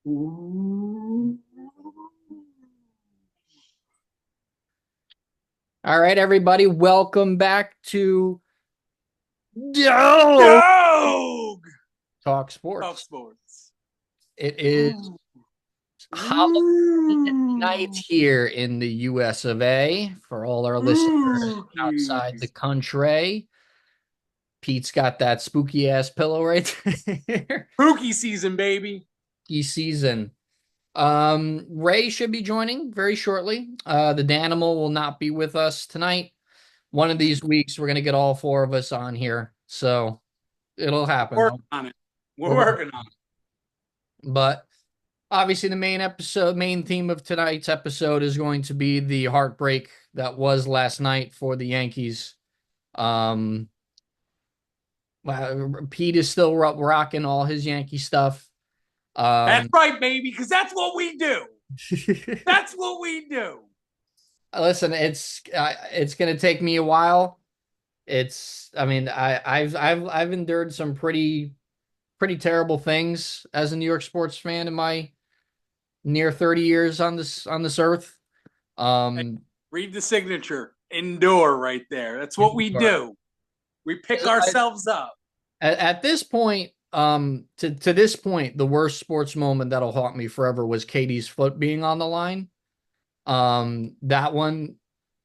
Ooh. All right, everybody, welcome back to Yo Dog! Talk Talk Sports. sports. It is Ooh. Halloween night Ooh. here in the US of A for all our listeners outside the Ookies. country. Pete's got that spooky ass pillow right there. Pookie season, baby. Spooky season. Ray should be joining very shortly. The Danimal will not be with us tonight. One of these weeks, we're gonna get all four of us on here, so it'll happen. Working on it. We're We're working, working on it. but obviously the main theme of tonight's episode is going to be the heartbreak that was last night for the Yankees. Um, Pete is still rocking all his Yankee stuff. That's Um, right, baby, because that's what we do. That's what we do. listen, it's gonna take me a while. I mean, I've endured some pretty terrible things as a New York sports fan in my near 30 years on this earth. Hey, Um, read the signature. Endure right there. That's what we do. We pick ourselves up. at this point, to this point, the worst sports moment that'll haunt me forever was Katie's foot being on the line. That one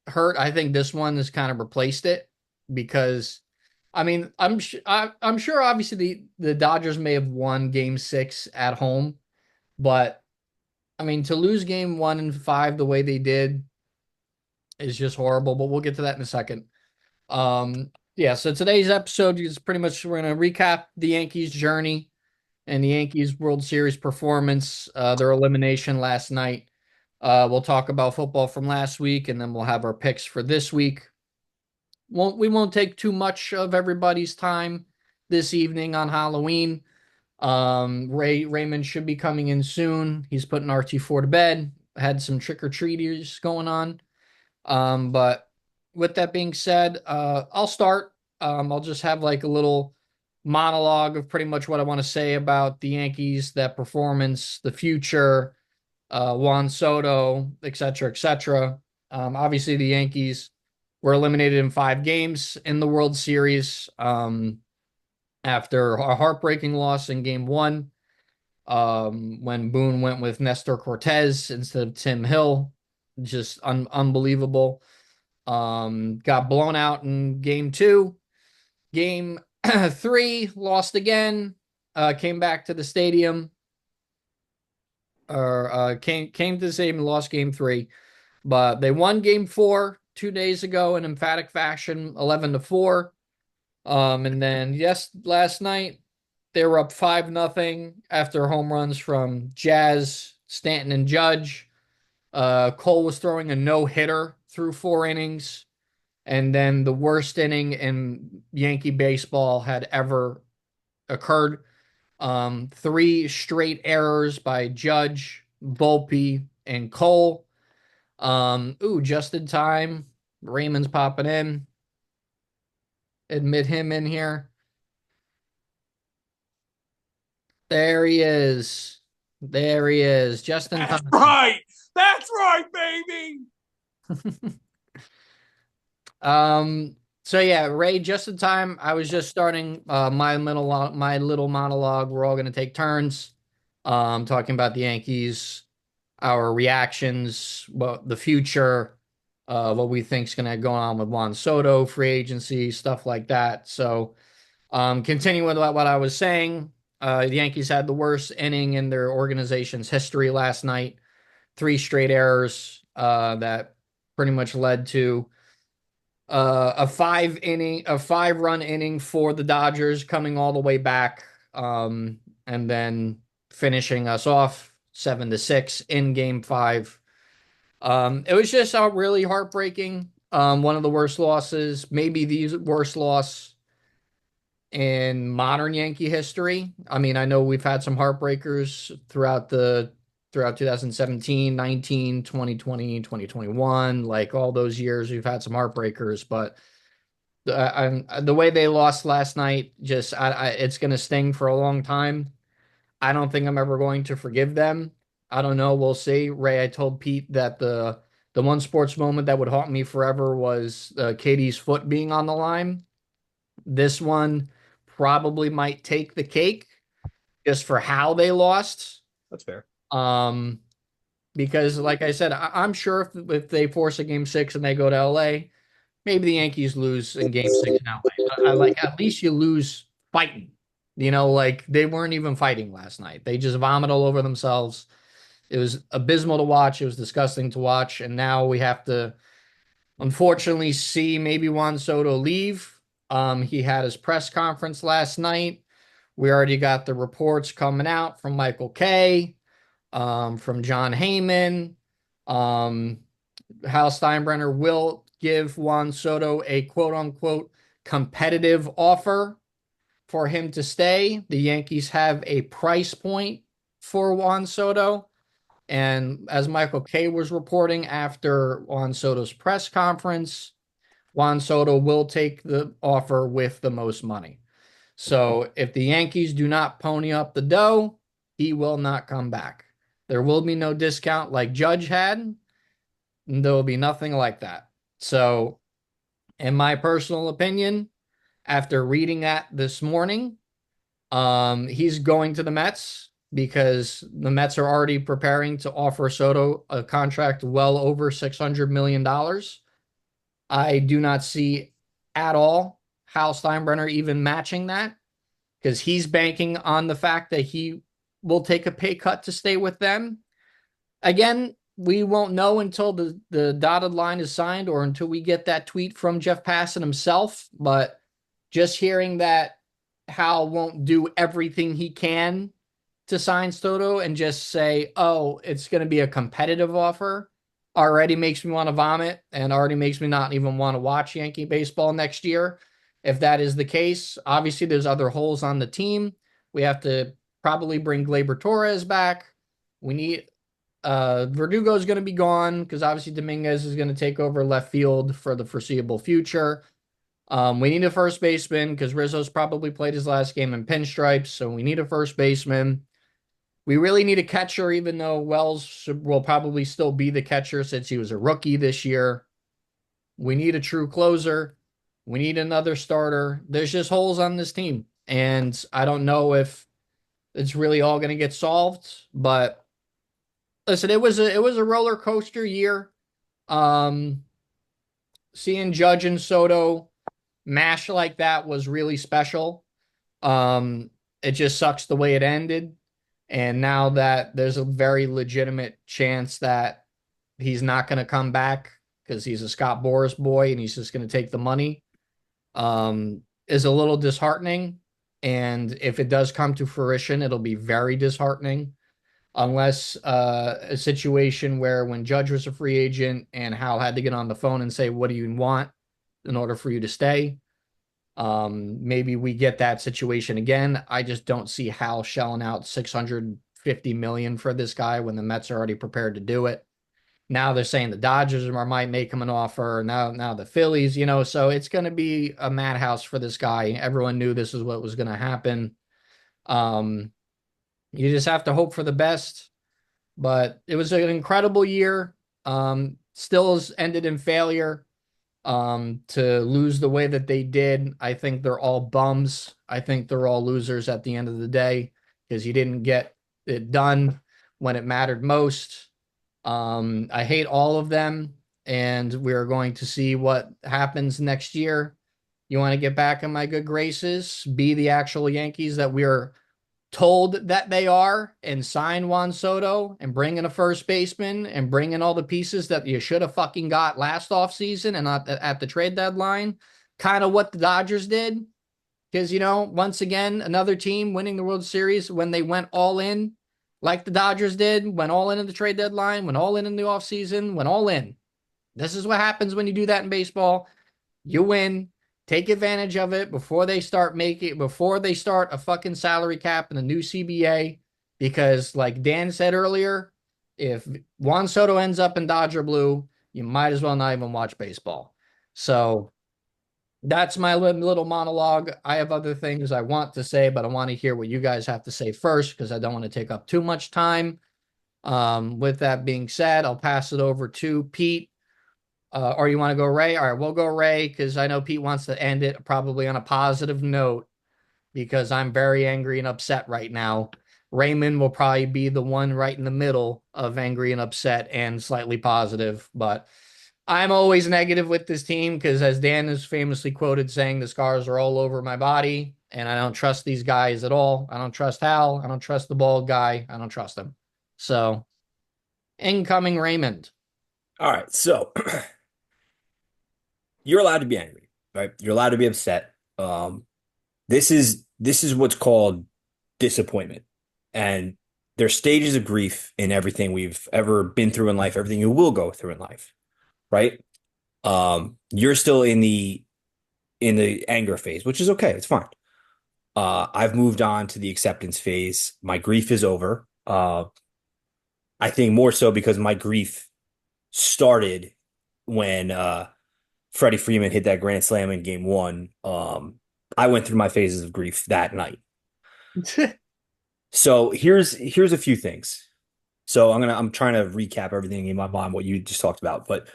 hurt. I think this one has kind of replaced it because, I mean, I'm sure obviously the Dodgers may have won Game 6 at home, but I mean to lose Game 1 and 5 the way they did is just horrible. But we'll get to that in a second. Yeah, so today's episode is pretty much we're going to recap the Yankees' journey and the Yankees World Series performance, their elimination last night. We'll talk about football from last week, and then we'll have our picks for this week. We won't take too much of everybody's time this evening on Halloween. Raymond should be coming in soon. He's putting RT4 to bed. Had some trick or treaters going on. But with that being said, I'll start. I'll just have like a little monologue of pretty much what I want to say about the Yankees, that performance, the future, Juan Soto, et cetera, et cetera. Obviously, the Yankees were eliminated in 5 games in the World Series after a heartbreaking loss in Game 1 when Boone went with Nestor Cortez instead of Tim Hill. Just unbelievable. Got blown out in game 2. Game 3, lost again. Came back to the stadium, or came to the stadium and lost game 3. But they won game 4 2 days ago in emphatic fashion, 11-4. And then last night they were up 5-0 after home runs from Jazz, Stanton, and Judge. Cole was throwing a no hitter through 4 innings. And then the worst inning in Yankee baseball had ever occurred. 3 straight errors by Judge, Volpe, and Cole. Just in time. Raymond's popping in. Admit him in here. There he is. There he is. Just in That's time. right. That's right, baby. Um, so yeah, Ray, just in time. I was just starting my little monologue. We're all gonna take turns talking about the Yankees, our reactions, what the future, what we think's gonna go on with Juan Soto, free agency, stuff like that. So continuing with what I was saying, the Yankees had the worst inning in their organization's history last night. 3 straight errors that pretty much led to a 5-run inning for the Dodgers coming all the way back, and then finishing us off 7-6 in Game 5. It was just really heartbreaking. One of the worst losses, maybe the worst loss in modern Yankee history. I mean, I know we've had some heartbreakers throughout 2017, 19, 2020, 2021, like all those years we've had some heartbreakers, but the way they lost last night, just it's going to sting for a long time. I don't think I'm ever going to forgive them. I don't know. We'll see. Ray, I told Pete that the one sports moment that would haunt me forever was Katie's foot being on the line. This one probably might take the cake just for how they lost. That's fair. Um, because like I said, I'm sure if they force a game six and they go to LA, maybe the Yankees lose in game six in LA. But I like at least you lose fighting. You know, like they weren't even fighting last night. They just vomit all over themselves. It was abysmal to watch. It was disgusting to watch. And now we have to unfortunately see maybe Juan Soto leave. He had his press conference last night. We already got the reports coming out from Michael Kay, from John Heyman. Hal Steinbrenner will give Juan Soto a quote unquote competitive offer for him to stay. The Yankees have a price point for Juan Soto. And as Michael Kay was reporting after Juan Soto's press conference, Juan Soto will take the offer with the most money. So if the Yankees do not pony up the dough, he will not come back. There will be no discount like Judge had. And there will be nothing like that. So, in my personal opinion, after reading that this morning, he's going to the Mets because the Mets are already preparing to offer Soto a contract well over $600 million. I do not see at all Hal Steinbrenner even matching that because he's banking on the fact that he will take a pay cut to stay with them. Again, we won't know until the dotted line is signed or until we get that tweet from Jeff Passan himself. But just hearing that Hal won't do everything he can to sign Soto and just say, oh, it's going to be a competitive offer already makes me want to vomit and already makes me not even want to watch Yankee baseball next year. If that is the case, obviously there's other holes on the team. We have to probably bring Gleyber Torres back. We need Verdugo is going to be gone because obviously Dominguez is going to take over left field for the foreseeable future. We need a first baseman because Rizzo's probably played his last game in pinstripes, so we need a first baseman. We really need a catcher, even though Wells will probably still be the catcher since he was a rookie this year. We need a true closer. We need another starter. There's just holes on this team, and I don't know if it's really all going to get solved. But listen, it was a roller coaster year. Seeing Judge and Soto mash like that was really special. It just sucks the way it ended. And now that there's a very legitimate chance that he's not going to come back because he's a Scott Boras boy and he's just going to take the money, is a little disheartening. And if it does come to fruition, it'll be very disheartening. Unless a situation where when Judge was a free agent and Hal had to get on the phone and say, what do you want in order for you to stay? Maybe we get that situation again. I just don't see Hal shelling out $650 million for this guy when the Mets are already prepared to do it. Now they're saying the Dodgers might make him an offer. Now the Phillies, so it's going to be a madhouse for this guy. Everyone knew this is what was going to happen. You just have to hope for the best. But it was an incredible year. Still has ended in failure. To lose the way that they did, I think they're all bums. I think they're all losers at the end of the day because you didn't get it done when it mattered most. I hate all of them, and we're going to see what happens next year. You want to get back in my good graces, be the actual Yankees that we're told that they are, and sign Juan Soto and bring in a first baseman and bring in all the pieces that you should have fucking got last offseason and not at the trade deadline. Kind of what the Dodgers did. Because, once again, another team winning the World Series when they went all in, like the Dodgers did, went all in at the trade deadline, went all in the offseason, went all in. This is what happens when you do that in baseball. You win. Take advantage of it before they start a fucking salary cap and a new CBA. Because like Dan said earlier, if Juan Soto ends up in Dodger blue, you might as well not even watch baseball. So That's my little monologue. I have other things I want to say, but I want to hear what you guys have to say first because I don't want to take up too much time. With that being said, I'll pass it over to Pete. Or you want to go Ray? All right, we'll go Ray because I know Pete wants to end it probably on a positive note because I'm very angry and upset right now. Raymond will probably be the one right in the middle of angry and upset and slightly positive, but I'm always negative with this team because, as Dan is famously quoted saying, the scars are all over my body, and I don't trust these guys at all. I don't trust Hal. I don't trust the bald guy. I don't trust him. So, incoming Raymond. All right, so you're allowed to be angry, right? You're allowed to be upset. This is what's called disappointment, and there's stages of grief in everything we've ever been through in life, everything you will go through in life, right? You're still in the anger phase, which is okay. It's fine. I've moved on to the acceptance phase. My grief is over. I think more so because my grief started when Freddie Freeman hit that grand slam in game one. I went through my phases of grief that night. So here's a few things. So I'm trying to recap everything in my mind, what you just talked about. But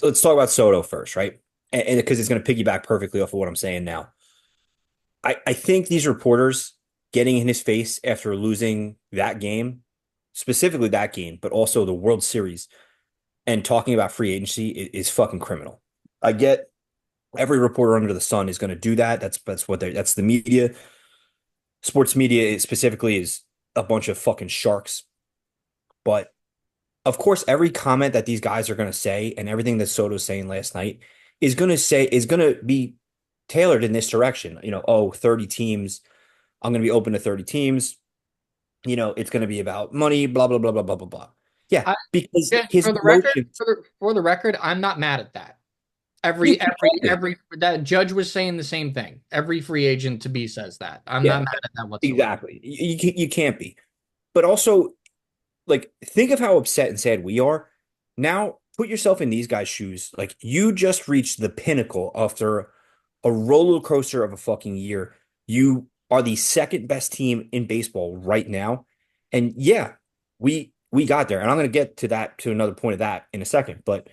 let's talk about Soto first, right? And because it's going to piggyback perfectly off of what I'm saying now. I think these reporters getting in his face after losing that game, specifically that game, but also the World Series, and talking about free agency is fucking criminal. I get every reporter under the sun is going to do that. That's the media. Sports media specifically is a bunch of fucking sharks. But of course, every comment that these guys are going to say and everything that Soto's saying last night is going to be tailored in this direction. 30 teams. I'm going to be open to 30 teams. It's going to be about money, blah, blah, blah, blah, blah, blah, blah. Yeah, I, because yeah, his for the record, emotions. for the record, I'm not mad at that. You Every can't every be. every that judge was saying the same thing. Every free agent to be says that. I'm not Yeah, mad at that whatsoever. exactly. You can't be. But also, like, think of how upset and sad we are. Now, put yourself in these guys' shoes. Like, you just reached the pinnacle after a roller coaster of a fucking year. You are the second best team in baseball right now. And yeah, we got there. And I'm going to get to another point of that in a second. But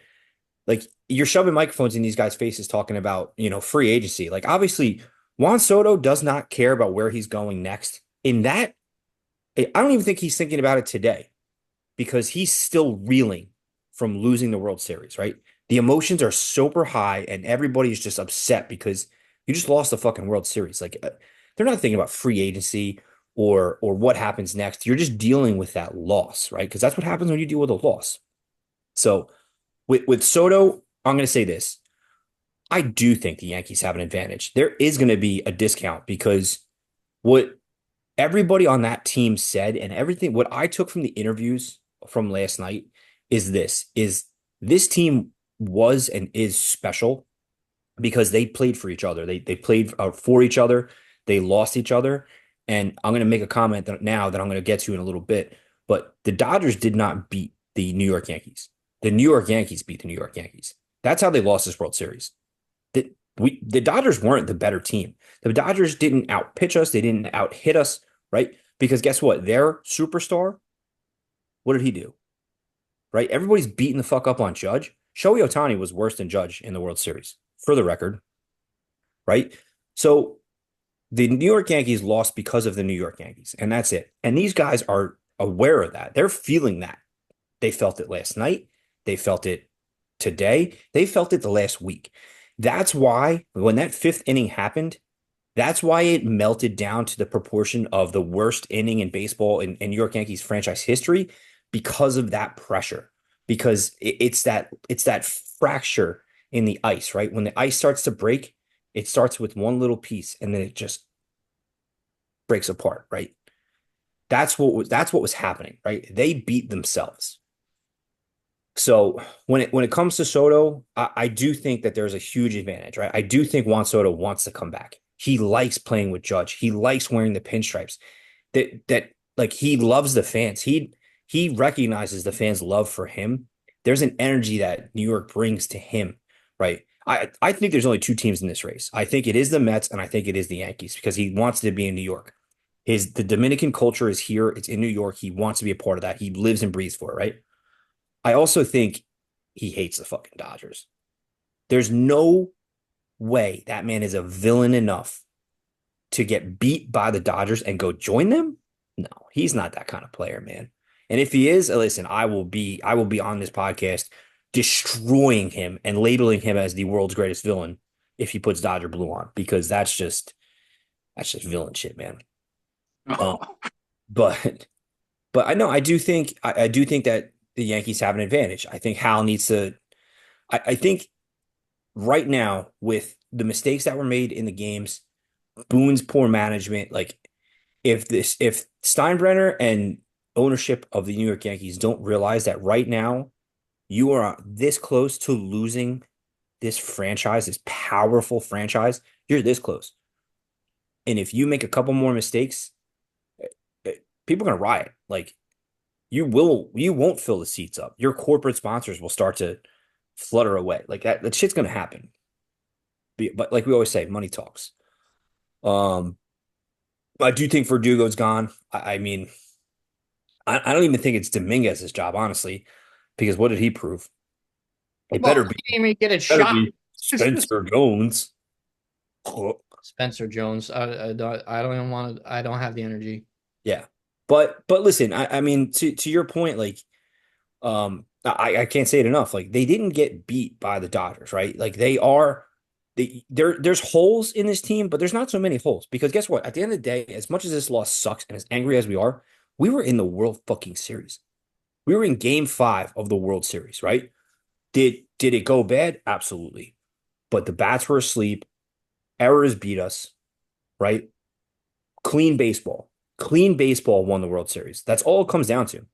like, you're shoving microphones in these guys' faces talking about, free agency. Like, obviously, Juan Soto does not care about where he's going next. In that, I don't even think he's thinking about it today because he's still reeling from losing the World Series, right? The emotions are super high and everybody's just upset because you just lost the fucking World Series. Like, they're not thinking about free agency or what happens next. You're just dealing with that loss, right? Because that's what happens when you deal with a loss. So with Soto, I'm going to say this. I do think the Yankees have an advantage. There is going to be a discount because what everybody on that team said and everything, what I took from the interviews from last night is this team was and is special because they played for each other. They played for each other. They lost each other. And I'm going to make a comment now that I'm going to get to in a little bit. But the Dodgers did not beat the New York Yankees. The New York Yankees beat the New York Yankees. That's how they lost this World Series. The Dodgers weren't the better team. The Dodgers didn't outpitch us. They didn't out hit us, right? Because guess what? Their superstar, what did he do? Right? Everybody's beating the fuck up on Judge. Shohei Ohtani was worse than Judge in the World Series, for the record, right? So the New York Yankees lost because of the New York Yankees, and that's it. And these guys are aware of that. They're feeling that. They felt it last night. They felt it today. They felt it the last week. That's why when that fifth inning happened, that's why it melted down to the proportion of the worst inning in baseball in New York Yankees franchise history because of that pressure. Because it's that fracture in the ice, right? When the ice starts to break, it starts with one little piece and then it just breaks apart, right? That's what was happening, right? They beat themselves. So when it comes to Soto, I do think that there's a huge advantage, right? I do think Juan Soto wants to come back. He likes playing with Judge. He likes wearing the pinstripes. That like he loves the fans. He recognizes the fans' love for him. There's an energy that New York brings to him, right? I think there's only two teams in this race. I think it is the Mets and I think it is the Yankees because he wants to be in New York. The Dominican culture is here. It's in New York. He wants to be a part of that. He lives and breathes for it, right? I also think he hates the fucking Dodgers. There's no way that man is a villain enough to get beat by the Dodgers and go join them. No, he's not that kind of player, man. And if he is, listen, I will be on this podcast destroying him and labeling him as the world's greatest villain if he puts Dodger blue on because that's just villain shit, man. Um, but I know I do think that the Yankees have an advantage. I think Hal needs to. I think right now with the mistakes that were made in the games, Boone's poor management, like if Steinbrenner and ownership of the New York Yankees don't realize that right now you are this close to losing this franchise, this powerful franchise, you're this close. And if you make a couple more mistakes, people are gonna riot. Like you won't fill the seats up. Your corporate sponsors will start to flutter away. Like that shit's gonna happen. But like we always say, money talks. Um, I do think Verdugo's gone. I mean, I don't even think it's Dominguez's job, honestly, because what did he prove? It Well, better he be didn't even get a better shot. be Spencer Jones. Spencer Jones. I don't even want to. I don't have the energy. Yeah. But listen, I mean to your point, like I can't say it enough. Like they didn't get beat by the Dodgers, right? Like there's holes in this team, but there's not so many holes because guess what? At the end of the day, as much as this loss sucks and as angry as we were in the World fucking Series. We were in game 5 of the World Series, right? Did it go bad? Absolutely. But the bats were asleep. Errors beat us, right? Clean baseball. Clean baseball won the World Series. That's all it comes down to.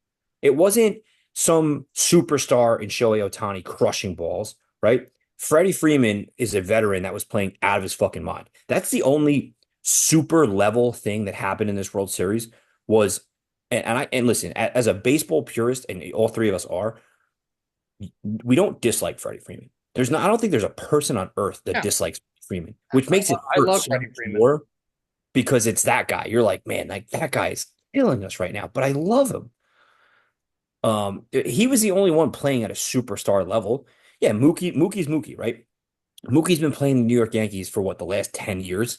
It wasn't some superstar in Shohei Ohtani crushing balls, right? Freddie Freeman is a veteran that was playing out of his fucking mind. That's the only super level thing that happened in this World Series was, and listen, as a baseball purist, and all three of us are, we don't dislike Freddie Freeman. I don't think there's a person on earth that Yeah. dislikes Freeman, which makes it I hurt love so Freddie much Freeman. more because it's that guy. You're like, man, like that guy is killing us right now, but I love him. He was the only one playing at a superstar level. Yeah, Mookie's Mookie, right? Mookie's been playing the New York Yankees for what, the last 10 years?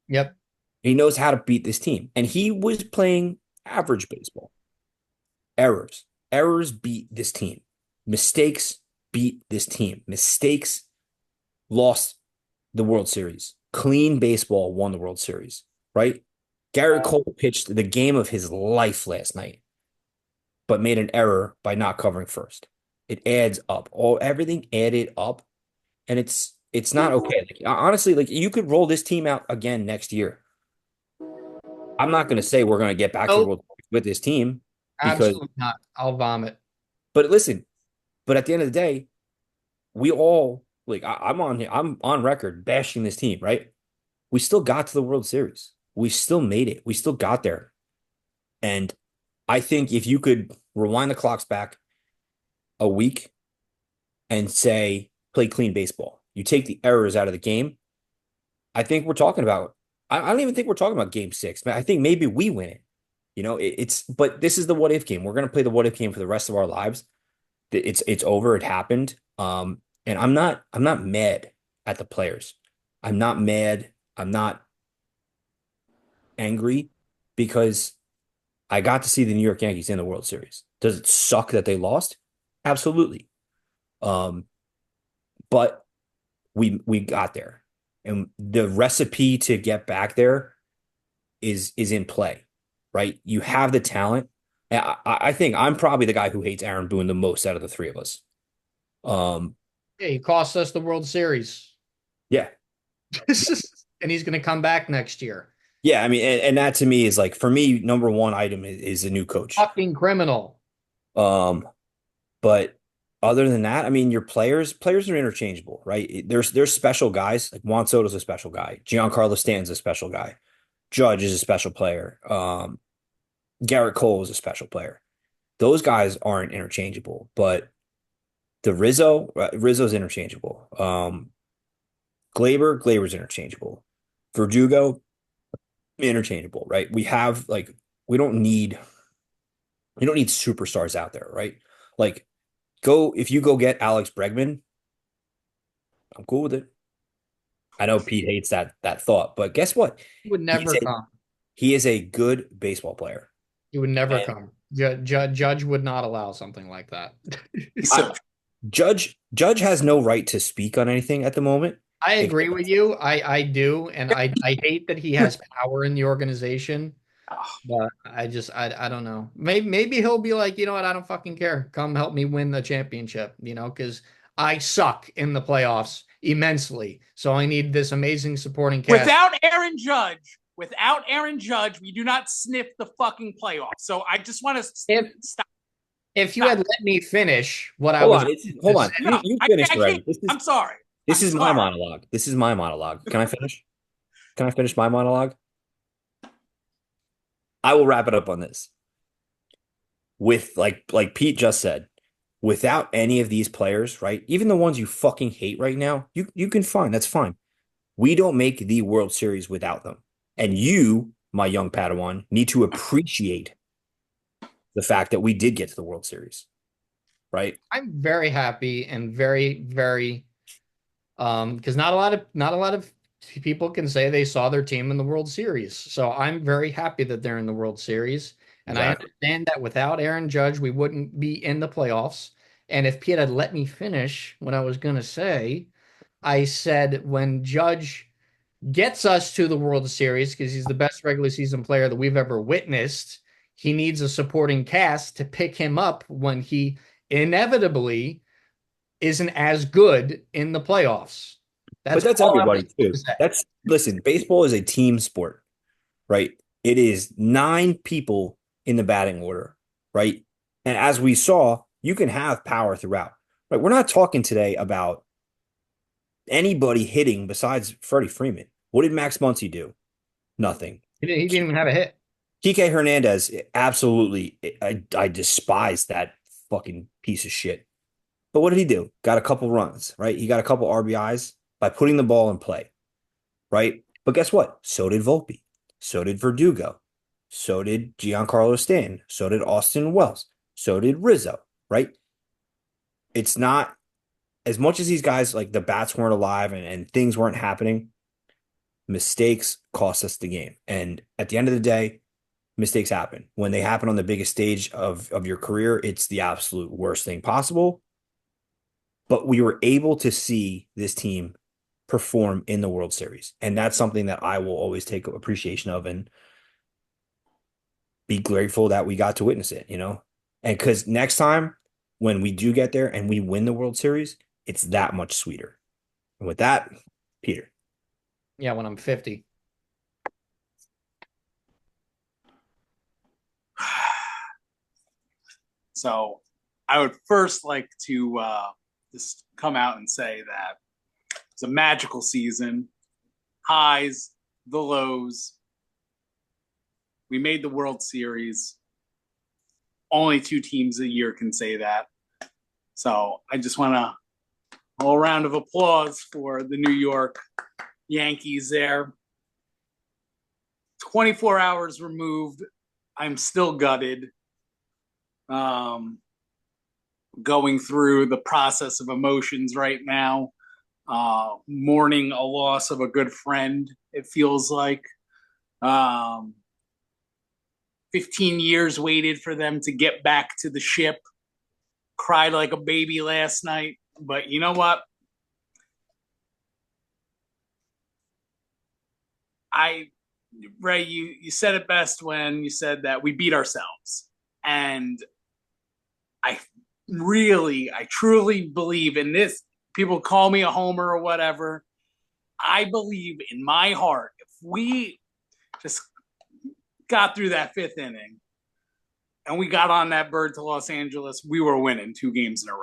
Yep. He knows how to beat this team. And he was playing average baseball. Errors beat this team. Mistakes beat this team. Mistakes lost the World Series. Clean baseball won the World Series, right? Garrett Cole pitched the game of his life last night, but made an error by not covering first. It adds up. Everything added up, and it's not okay. Like, honestly, like you could roll this team out again next year. I'm not going to say we're going to get back to the Nope. World Series with this team because, Absolutely not. I'll vomit. but listen, but at the end of the day, we all like I'm on record bashing this team, right? We still got to the World Series. We still made it. We still got there. And I think if you could rewind the clocks back a week and say play clean baseball, you take the errors out of the game. I think we're talking about. I don't even think we're talking about Game 6. I think maybe we win it. But this is the what if game. We're going to play the what if game for the rest of our lives. It's over. It happened. And I'm not mad at the players. I'm not mad. I'm not angry because I got to see the New York Yankees in the World Series. Does it suck that they lost? Absolutely. Um, but we got there, and the recipe to get back there is in play, right? You have the talent. I think I'm probably the guy who hates Aaron Boone the most out of the three of us. Um, Yeah, he cost us the World Series. yeah, And he's going to come back next year. yeah. I mean, and that to me is like for me, number one item is a new coach. Fucking criminal. But other than that, I mean, your players are interchangeable, right? There's special guys like Juan Soto's a special guy, Giancarlo Stanton's a special guy, Judge is a special player, Garrett Cole is a special player. Those guys aren't interchangeable, but the Rizzo's interchangeable. Glaber's interchangeable. Verdugo, interchangeable, right? We don't need superstars out there, right? Like if you go get Alex Bregman, I'm cool with it. I know Pete hates that thought, but guess what? He would He's never a come. he is a good baseball player. He would never And come. Judge would not allow something like that. So Judge has no right to speak on anything at the moment. I agree with you. I do, and I hate that he has power in the organization. But I don't know. Maybe he'll be like, you know what? I don't fucking care. Come help me win the championship. Because I suck in the playoffs immensely. So I need this amazing supporting cast. Without Aaron Judge, we do not sniff the fucking playoffs. So I just want to stop. If you had let me finish what I Hold was, on, hold on. No, You I finished can't. already. I'm sorry. This is my monologue. This is my monologue. Can I finish? Can I finish my monologue? I will wrap it up on this. With like Pete just said, without any of these players, right? Even the ones you fucking hate right now, you can find that's fine. We don't make the World Series without them. And you, my young Padawan, need to appreciate the fact that we did get to the World Series. Right? I'm very happy and very, very because not a lot of people can say they saw their team in the World Series. So I'm very happy that they're in the World Series. And I understand that without Aaron Judge, we wouldn't be in the playoffs. And if Pete had let me finish what I was going to say, I said when Judge gets us to the World Series, because he's the best regular season player that we've ever witnessed, he needs a supporting cast to pick him up when he inevitably isn't as good in the playoffs. But that's everybody too. Listen, baseball is a team sport, right? It is 9 people in the batting order, right? And as we saw, you can have power throughout. Right? We're not talking today about anybody hitting besides Freddie Freeman. What did Max Muncy do? Nothing. He didn't even have a hit. Kike Hernandez, absolutely. I despise that fucking piece of shit. But what did he do? Got a couple runs, right? He got a couple RBIs by putting the ball in play, right? But guess what? So did Volpe. So did Verdugo. So did Giancarlo Stanton. So did Austin Wells. So did Rizzo, right? It's not as much as these guys, like the bats weren't alive and things weren't happening, mistakes cost us the game. And at the end of the day, mistakes happen. When they happen on the biggest stage of your career, it's the absolute worst thing possible. But we were able to see this team perform in the World Series. And that's something that I will always take appreciation of and be grateful that we got to witness it, And because next time when we do get there and we win the World Series, it's that much sweeter. And with that, Peter. Yeah, when I'm 50. So I would first like to just come out and say that it's a magical season. Highs, the lows. We made the World Series. Only 2 teams a year can say that. So I just want a little round of applause for the New York Yankees there. 24 hours removed. I'm still gutted. Going through the process of emotions right now. Mourning a loss of a good friend, it feels like. 15 years waited for them to get back to the ship. Cried like a baby last night. But you know what? Ray, you said it best when you said that we beat ourselves. And I truly believe in this. People call me a homer or whatever. I believe in my heart, if we just got through that 5th inning and we got on that bird to Los Angeles, we were winning 2 games in a row.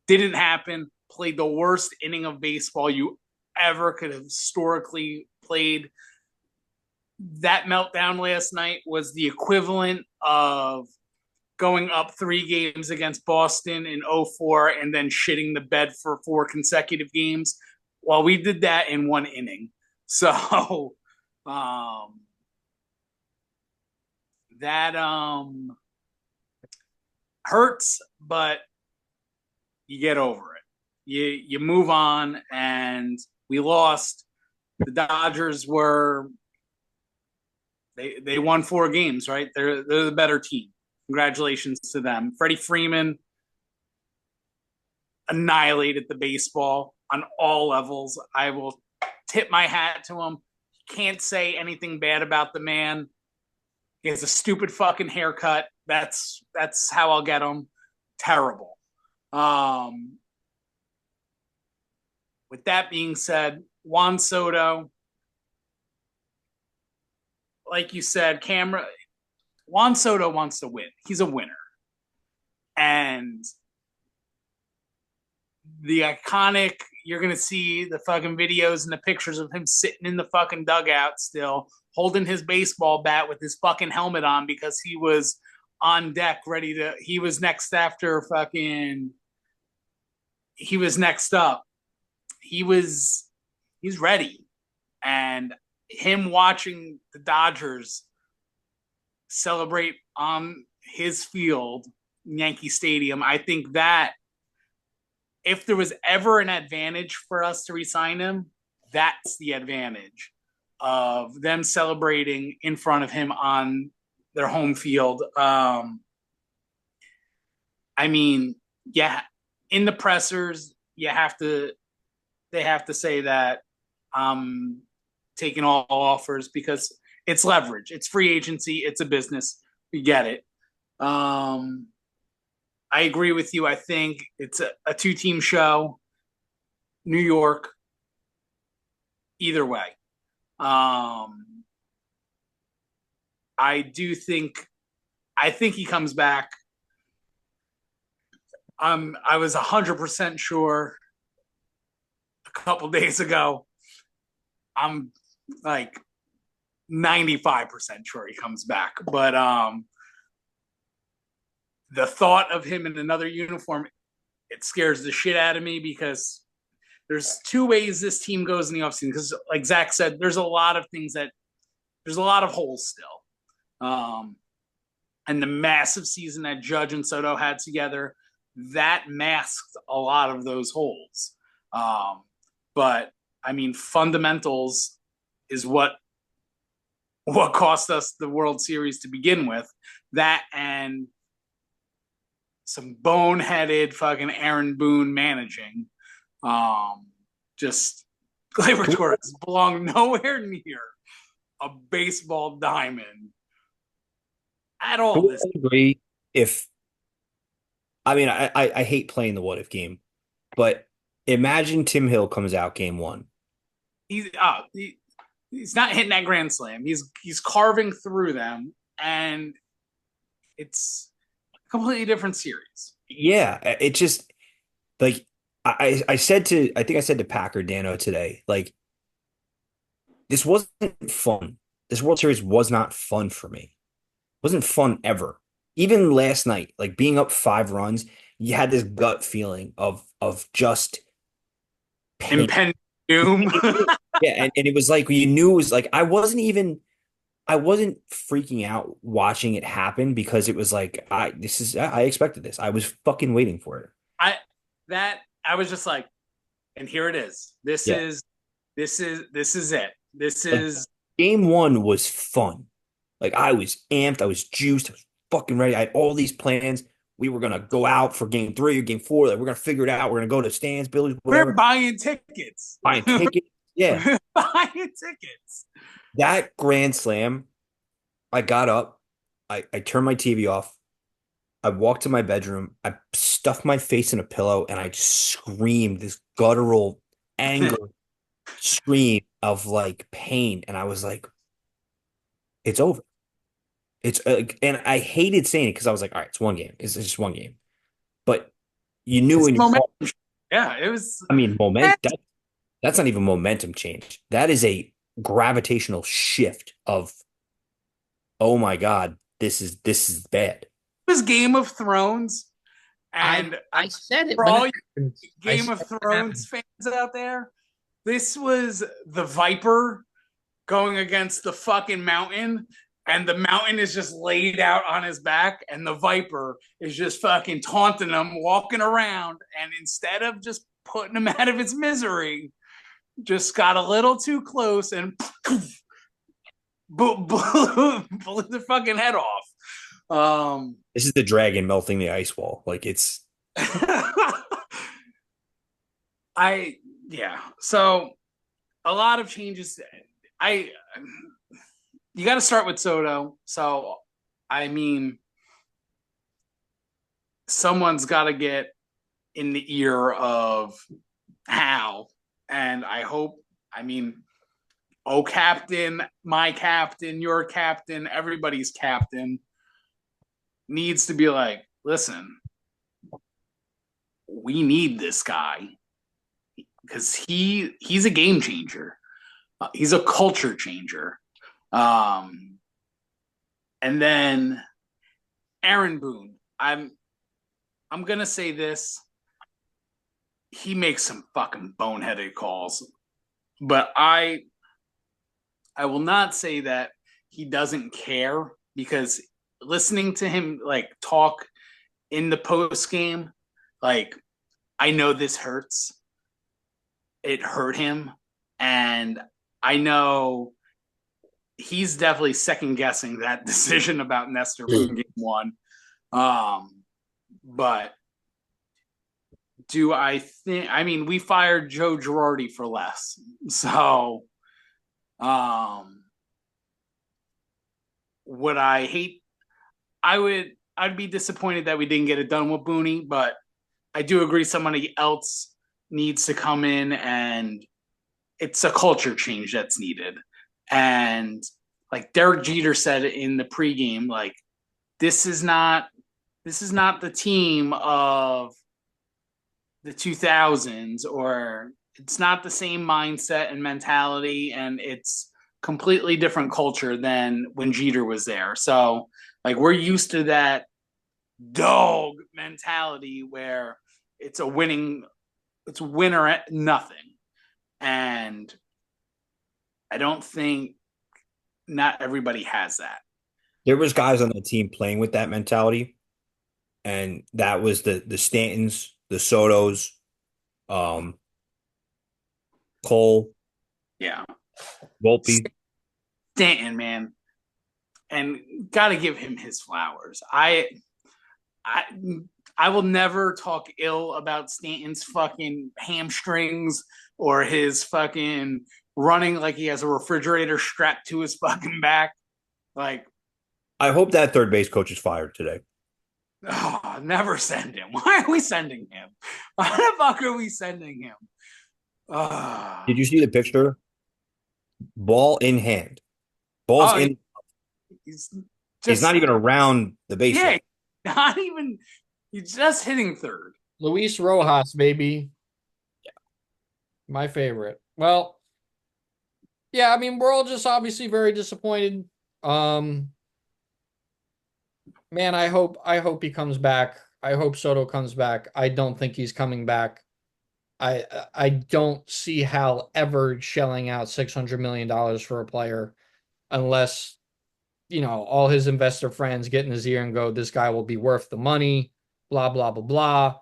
Didn't happen. Played the worst inning of baseball you ever could have historically played. That meltdown last night was the equivalent of going up 3 games against Boston in '04 and then shitting the bed for 4 consecutive games. Well, we did that in 1 inning. So that hurts, but you get over it. You move on, and we lost. The Dodgers were they won 4 games, right? They're the better team. Congratulations to them. Freddie Freeman annihilated the baseball on all levels. I will tip my hat to him. Can't say anything bad about the man. He has a stupid fucking haircut. That's how I'll get him. Terrible. With that being said, Juan Soto, like you said, Juan Soto wants to win. He's a winner. And the iconic, you're going to see the fucking videos and the pictures of him sitting in the fucking dugout still, holding his baseball bat with his fucking helmet on because he was on deck he was next up. He's ready. And him watching the Dodgers celebrate on his field, Yankee Stadium, I think that if there was ever an advantage for us to re-sign him, that's the advantage of them celebrating in front of him on their home field. I mean, yeah, in the pressers, they have to say that taking all offers because it's leverage. It's free agency. It's a business. We get it. I agree with you. I think it's a 2-team show. New York. Either way. I think he comes back. I was 100% sure a couple days ago. I'm like 95% sure he comes back. But the thought of him in another uniform, it scares the shit out of me because there's 2 ways this team goes in the offseason. Because like Zack said, there's a lot of holes still. And the massive season that Judge and Soto had together, that masked a lot of those holes. But I mean, fundamentals is what cost us the World Series to begin with. That and some boneheaded fucking Aaron Boone managing. Just Gleyber Torres belong nowhere near a baseball diamond at all. I agree. I hate playing the what if game, but imagine Tim Hill comes out game 1. He's not hitting that grand slam. He's carving through them, and it's a completely different series. Yeah, it just like I think I said to Packer Dano today, like this wasn't fun. This World Series was not fun for me. It wasn't fun ever. Even last night, like being up 5 runs, you had this gut feeling of just pain. Impending doom. Yeah, and it was like you knew it was like I wasn't freaking out watching it happen because it was like I expected this. I was fucking waiting for it. I was just like, and here it is. This is it. This is game 1 was fun. Like I was amped, I was juiced, I was fucking ready. I had all these plans. We were gonna go out for game 3 or game 4. Like we're gonna figure it out. We're gonna go to stands, Billy's, whatever. We're buying tickets. Yeah. We're buying tickets. That grand slam, I got up, I turned my TV off. I walked to my bedroom. I stuffed my face in a pillow and I just screamed this guttural anger scream of like pain. And I was like, it's over. And I hated saying it because I was like, all right, it's 1 game. It's just 1 game. But you knew in your heart, yeah, it was. I mean, that's not even momentum change. That is a gravitational shift of, oh my God, this is bad. was Game of Thrones, and I said it for when it all you happened. I Game said of it happened. Thrones fans out there, this was the Viper going against the fucking mountain, and the mountain is just laid out on his back, and the Viper is just fucking taunting him, walking around, and instead of just putting him out of his misery, just got a little too close and blew the fucking head off. This is the dragon melting the ice wall. Like it's I yeah. So a lot of changes. I You got to start with Soto. So I mean, someone's got to get in the ear of Hal, and I hope. I mean, oh, captain, my captain, your captain, everybody's captain needs to be like, listen, we need this guy because he's a game changer. He's a culture changer. And then Aaron Boone. I'm gonna say this. He makes some fucking boneheaded calls, but I will not say that he doesn't care because listening to him like talk in the post game, like I know this hurts. It hurt him, and I know he's definitely second guessing that decision about Nestor from game one. But do I think? I mean, we fired Joe Girardi for less, so would I hate? I'd be disappointed that we didn't get it done with Booney, but I do agree somebody else needs to come in, and it's a culture change that's needed. And like Derek Jeter said in the pregame, like this is not the team of the 2000s, or it's not the same mindset and mentality, and it's completely different culture than when Jeter was there. So like we're used to that dog mentality where it's winner at nothing. And I don't think not everybody has that. there was guys on the team playing with that mentality, and that was the Stantons, the Sotos, um, Cole, Yeah. Volpe. Stanton, man. And got to give him his flowers. I I will never talk ill about Stanton's fucking hamstrings or his fucking running like he has a refrigerator strapped to his fucking back. Like, I hope that third base coach is fired today. oh, never send him. Why are we sending him? Why the fuck are we sending him? Did you see the picture? Ball in hand. Ball's Oh, in. he's He's just not even around the yeah, baseline. not even. He's just hitting third. Luis Rojas, baby. My favorite. Well, yeah, I mean, we're all just obviously very disappointed. Um, man, I hope he comes back. I hope Soto comes back. I don't think he's coming back. I don't see Hal ever shelling out $600 million for a player unless, all his investor friends get in his ear and go, this guy will be worth the money, blah, blah, blah, blah.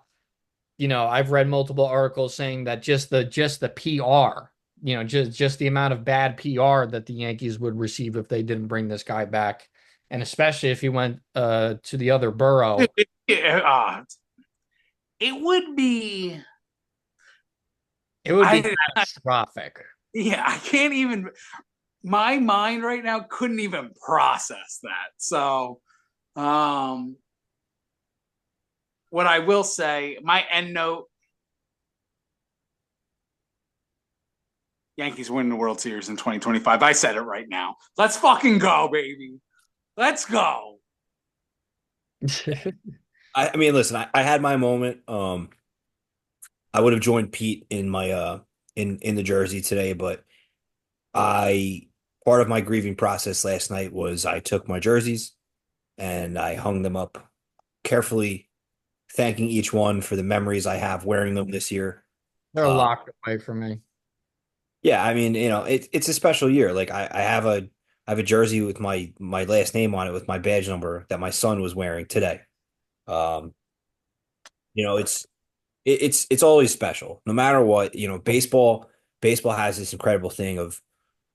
I've read multiple articles saying that just the PR, just the amount of bad PR that the Yankees would receive if they didn't bring this guy back, and especially if he went to the other borough. Yeah, it would be. It would be I catastrophic. Yeah, I can't even. My mind right now couldn't even process that. So, um, what I will say, my end note: Yankees win the World Series in 2025. I said it right now. Let's fucking go, baby. Let's go. I mean, listen, I had my moment. I would have joined Pete in my in the jersey today, but I part of my grieving process last night was I took my jerseys and I hung them up carefully thanking each one for the memories I have wearing them this year. They're Uh, locked away for me. yeah, I mean, it's a special year. Like I have a jersey with my last name on it with my badge number that my son was wearing today. Um, you know, it's always special, no matter what. Baseball has this incredible thing of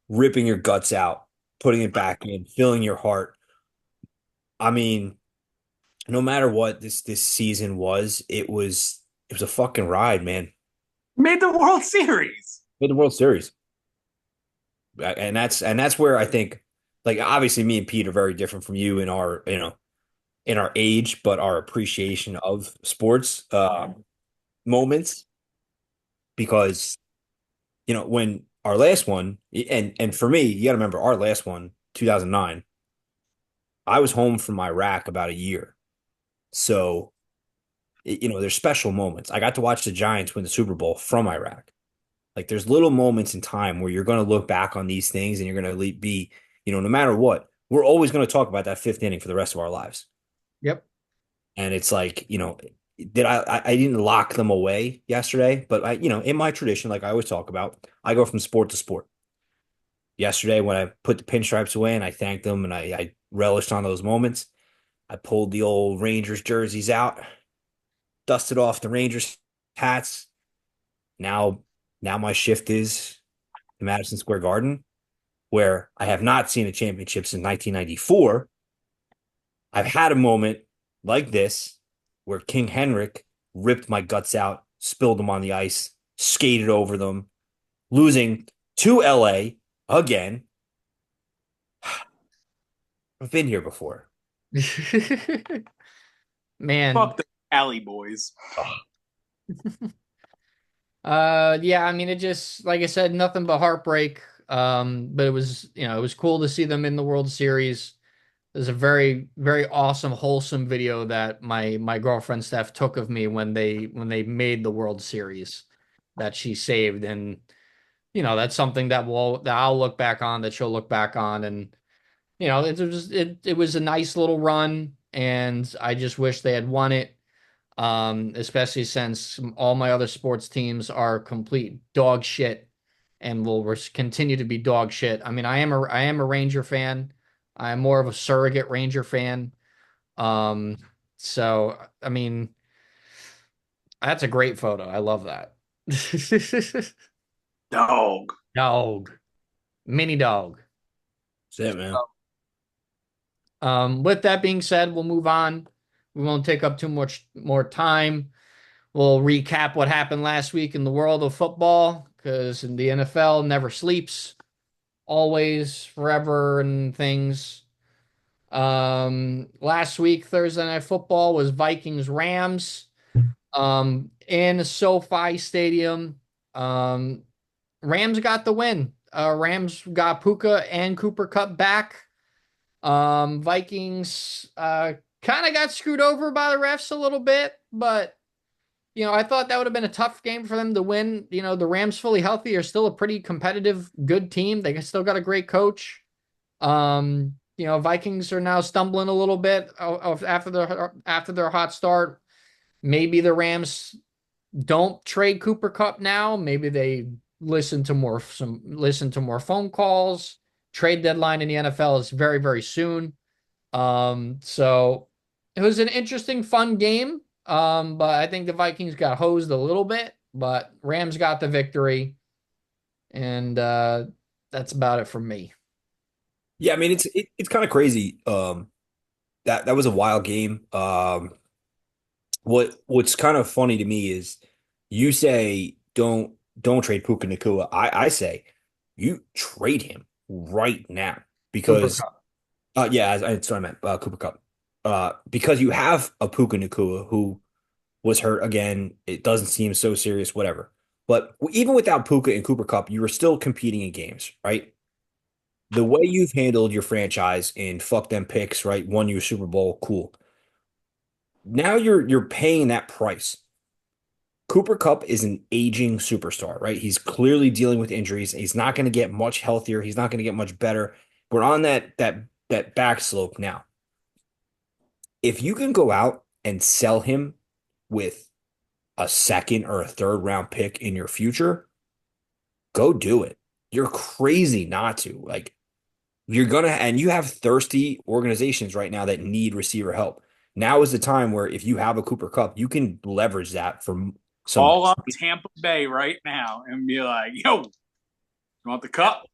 ripping your guts out, putting it back in, filling your heart. I mean, no matter what this season was, it was a fucking ride, man. Made the World Series. Made the World Series. And that's where I think, like, obviously me and Pete are very different from you in our, in our age, but our appreciation of sports moments. Because, when our last one, and for me, you got to remember our last one, 2009, I was home from Iraq about a year. So, there's special moments. I got to watch the Giants win the Super Bowl from Iraq. Like, there's little moments in time where you're going to look back on these things and you're going to be, no matter what, we're always going to talk about that fifth inning for the rest of our lives. Yep. And it's like, did I didn't lock them away yesterday, but in my tradition, like I always talk about, I go from sport to sport. Yesterday, when I put the pinstripes away and I thanked them and I relished on those moments, I pulled the old Rangers jerseys out, dusted off the Rangers hats. Now, now my shift is to Madison Square Garden, where I have not seen a championship since 1994. I've had a moment like this where King Henrik ripped my guts out, spilled them on the ice, skated over them, losing to LA again. I've been here before. Man. Fuck the Cali boys. Yeah, I mean, it just, like I said, nothing but heartbreak. But it was cool to see them in the World Series. There's a very, very awesome, wholesome video that my girlfriend Steph took of me when they made the World Series that she saved. And that's something that I'll look back on, that she'll look back on. And it was a nice little run, and I just wish they had won it. Especially since all my other sports teams are complete dog shit and will continue to be dog shit. I mean, I am a Ranger fan. I'm more of a surrogate Ranger fan. Um, so I mean, that's a great photo. I love that. Dog. Dog, mini dog. That's it, man. With that being said, we'll move on. We won't take up too much more time. We'll recap what happened last week in the world of football, because in the NFL never sleeps, always, forever, and things. Last week, Thursday Night Football was Vikings Rams. In SoFi Stadium. Rams got the win. Rams got Puka and Cooper Cup back. Vikings kind of got screwed over by the refs a little bit, but I thought that would have been a tough game for them to win. The Rams fully healthy are still a pretty competitive, good team. They still got a great coach. Vikings are now stumbling a little bit after their hot start. Maybe the Rams don't trade Cooper Cup now. Maybe they listen to more phone calls. Trade deadline in the NFL is very, very soon. So it was an interesting, fun game. But I think the Vikings got hosed a little bit, but Rams got the victory. And that's about it for me. Yeah, I mean it's kind of crazy. That was a wild game. What's kind of funny to me is you say don't trade Puka Nacua. I say you trade him right now Cooper because Cup. yeah, that's what I meant. Cooper Cup. Because you have a Puka Nacua who was hurt again. It doesn't seem so serious, whatever. But even without Puka and Cooper Cup, you were still competing in games, right? The way you've handled your franchise and fuck them picks, right? Won you a Super Bowl, cool. Now you're paying that price. Cooper Cup is an aging superstar, right? He's clearly dealing with injuries. He's not going to get much healthier. He's not going to get much better. We're on that back slope now. If you can go out and sell him with a second or a third round pick in your future, go do it. You're crazy not to. Like, you're gonna, and you have thirsty organizations right now that need receiver help. Now is the time where if you have a Cooper Kupp, you can leverage that for some. Call up Tampa Bay right now and be like, "Yo, you want the cup?"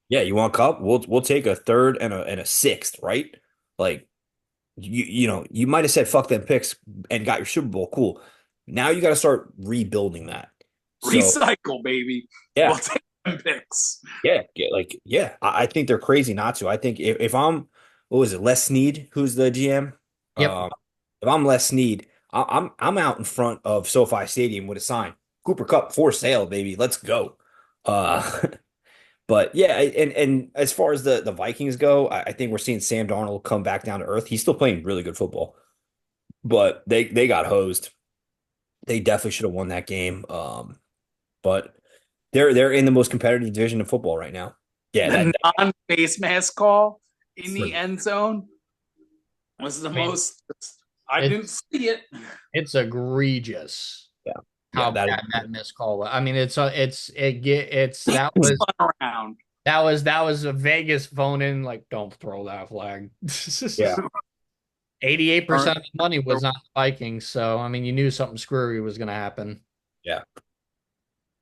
Yeah, you want Kupp? We'll take a third and a sixth, right? Like, you might have said fuck them picks and got your Super Bowl. Cool. Now you got to start rebuilding that. So Recycle, baby. yeah, We'll take them picks. I think they're crazy not to. I think if I'm, what was it, Les Snead, who's the GM? Yep. If I'm Les Snead, I'm out in front of SoFi Stadium with a sign, Cooper Kupp for sale, baby. Let's go. Uh, but yeah, and as far as the Vikings go, I think we're seeing Sam Darnold come back down to earth. He's still playing really good football, but they got hosed. They definitely should have won that game. But they're in the most competitive division of football right now. Yeah, The that non-face mask call in the for- end zone was the most. I didn't see it. It's egregious yeah, how that bad that missed call was. I mean, it's that It's was fun around. that was a Vegas phone in, like, don't throw that flag. yeah. 88% of the money was on the Vikings, so I mean, you knew something screwy was going to happen. Yeah.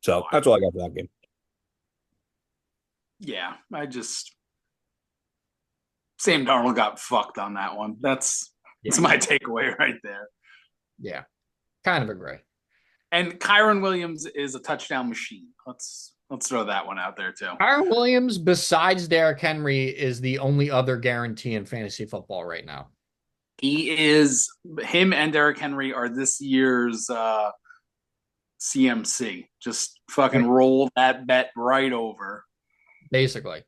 So that's all I got for that game. Yeah, Sam Darnold got fucked on that one. That's my takeaway right there. Yeah, kind of agree. And Kyron Williams is a touchdown machine. Let's throw that one out there too. Kyron Williams, besides Derrick Henry, is the only other guarantee in fantasy football right now. Him and Derrick Henry are this year's CMC. Just fucking roll that bet right over. Basically.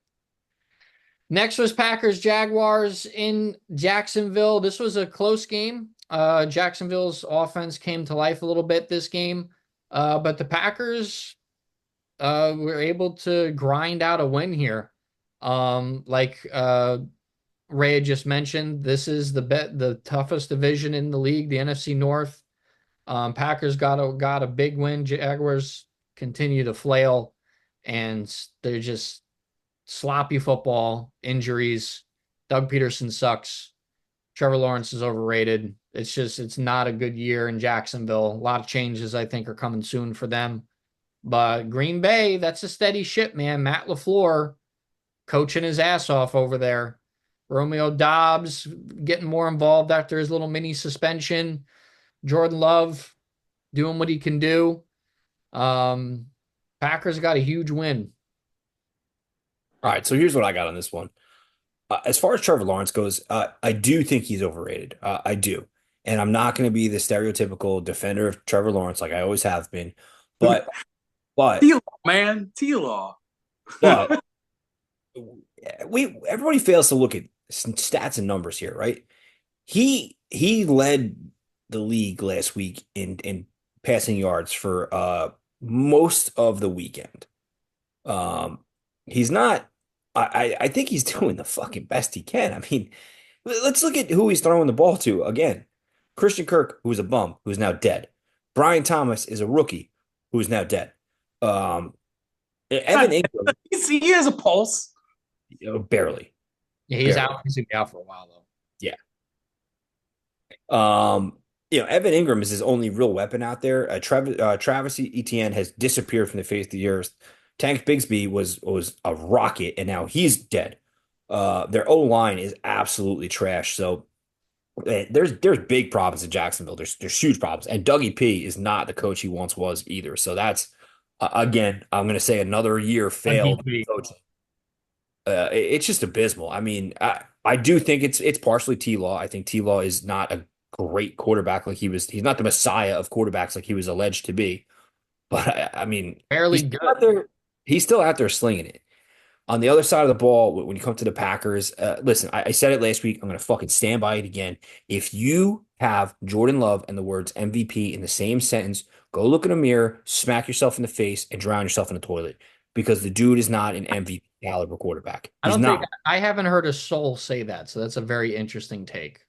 Next was Packers Jaguars in Jacksonville. This was a close game. Jacksonville's offense came to life a little bit this game, but the Packers were able to grind out a win here. Like Ray had just mentioned, this is the toughest division in the league, the NFC North. Packers got a big win. Jaguars continue to flail, and they're just sloppy football, injuries. Doug Peterson sucks. Trevor Lawrence is overrated. It's not a good year in Jacksonville. A lot of changes, I think, are coming soon for them. But Green Bay, that's a steady ship, man. Matt LaFleur coaching his ass off over there. Romeo Dobbs getting more involved after his little mini suspension. Jordan Love doing what he can do. Packers got a huge win. All right, so here's what I got on this one. As far as Trevor Lawrence goes, I do think he's overrated. I do. And I'm not going to be the stereotypical defender of Trevor Lawrence like I always have been. But T-Law, man. T-Law. but everybody fails to look at stats and numbers here, right? He led the league last week in passing yards for most of the weekend. He's not. I think he's doing the fucking best he can. I mean, let's look at who he's throwing the ball to again. Christian Kirk, who's a bum, who's now dead. Brian Thomas is a rookie who's now dead. Evan Ingram, He has a pulse. barely. Yeah, he's Barely. out. He's gonna be out for a while though. Yeah. Evan Ingram is his only real weapon out there. Travis Etienne has disappeared from the face of the earth. Tank Bigsby was a rocket, and now he's dead. Their O line is absolutely trash. So there's big problems in Jacksonville. There's huge problems, and Dougie P is not the coach he once was either. So that's again, I'm going to say another year failed coaching. It's just abysmal. I mean, I do think it's partially T-Law. I think T-Law is not a great quarterback like he was. He's not the messiah of quarterbacks like he was alleged to be. But I mean, Barely good. He's still out there slinging it. On the other side of the ball, when you come to the Packers, listen, I said it last week. I'm going to fucking stand by it again. If you have Jordan Love and the words MVP in the same sentence, go look in a mirror, smack yourself in the face, and drown yourself in the toilet because the dude is not an MVP caliber quarterback. I haven't heard a soul say that, so that's a very interesting take.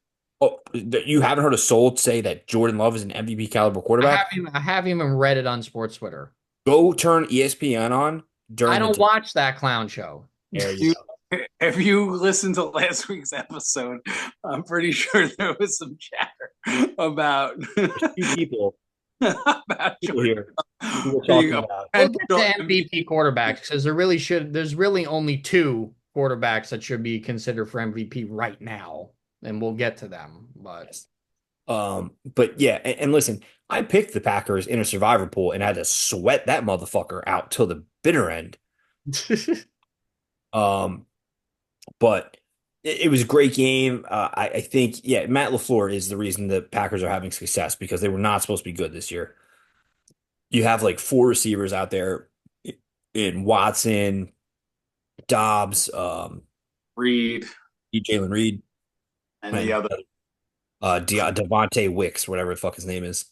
Oh, you haven't heard a soul say that Jordan Love is an MVP caliber I quarterback? haven't even read it on sports Twitter. Go turn ESPN on I during the don't day. watch that clown show. There you You, go. if you listen to last week's episode, I'm pretty sure there was some chatter about There's two about people Jordan here who were being talking a about. We'll get potential to MVP. MVP quarterbacks because there's really only two quarterbacks that should be considered for MVP right now, and we'll get to them. But But yeah, and listen, I picked the Packers in a survivor pool and had to sweat that motherfucker out till the bitter end. Um, but it was a great game. I think, yeah, Matt LaFleur is the reason the Packers are having success because they were not supposed to be good this year. You have like four receivers out there in Watson, Dobbs, Reed Jalen Reed, and the and other Devontae Wicks, whatever the fuck his name is.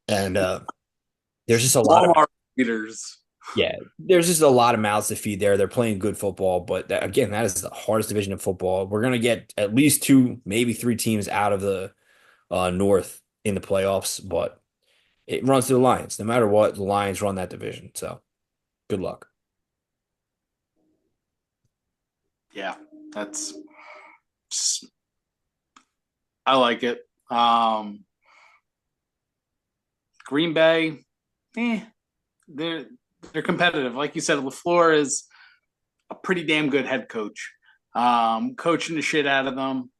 And there's just a lot of Walmart leaders. yeah, there's just a lot of mouths to feed there. They're playing good football, but again, that is the hardest division of football. We're gonna get at least two, maybe three teams out of the North in the playoffs, but it runs to the Lions. No matter what, the Lions run that division. So good luck. Yeah, that's I like it. Green Bay, they're they're competitive. Like you said, LaFleur is a pretty damn good head coach. Coaching the shit out of them.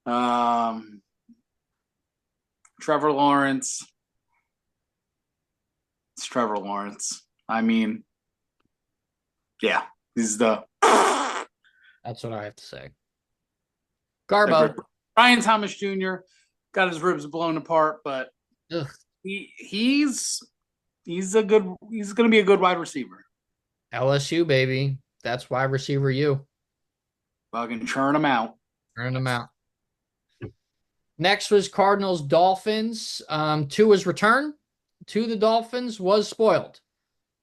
Um, Trevor Lawrence. It's Trevor Lawrence. I mean, yeah, he's the that's what I have to say. Garbo. Ryan Thomas Jr. got his ribs blown apart, but Ugh. he's going to be a good wide receiver. LSU, baby. That's wide receiver you. Fucking churn him out. Turn them out. Next was Cardinals Dolphins. Tua's return to the Dolphins was spoiled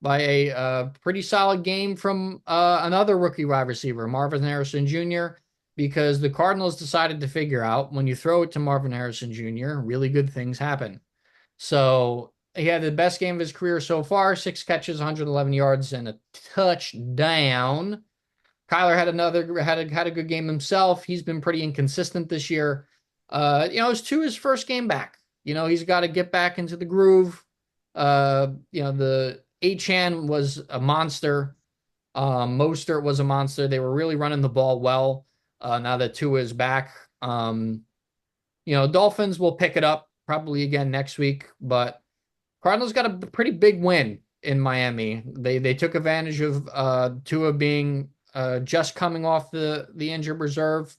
by a pretty solid game from another rookie wide receiver, Marvin Harrison Jr., because the Cardinals decided to figure out when you throw it to Marvin Harrison Jr., really good things happen. So he had the best game of his career so far, 6 catches, 111 yards, and a touchdown. Kyler had a good game himself. He's been pretty inconsistent this year. It's to his first game back. He's got to get back into the groove. The Achan was a monster. Mostert was a monster. They were really running the ball well. Now that Tua is back, Dolphins will pick it up probably again next week, but Cardinals got a pretty big win in Miami. They took advantage of Tua being just coming off the injured reserve.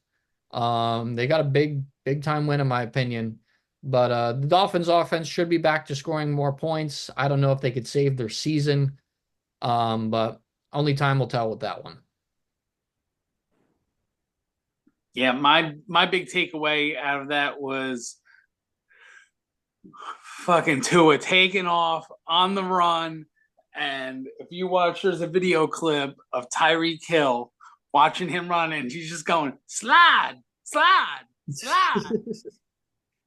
They got a big time win in my opinion. But the Dolphins offense should be back to scoring more points. I don't know if they could save their season. But only time will tell with that one. Yeah, my big takeaway out of that was fucking Tua taking off on the run. And if you watch, there's a video clip of Tyreek Hill watching him run, and he's just going, slide, slide, slide.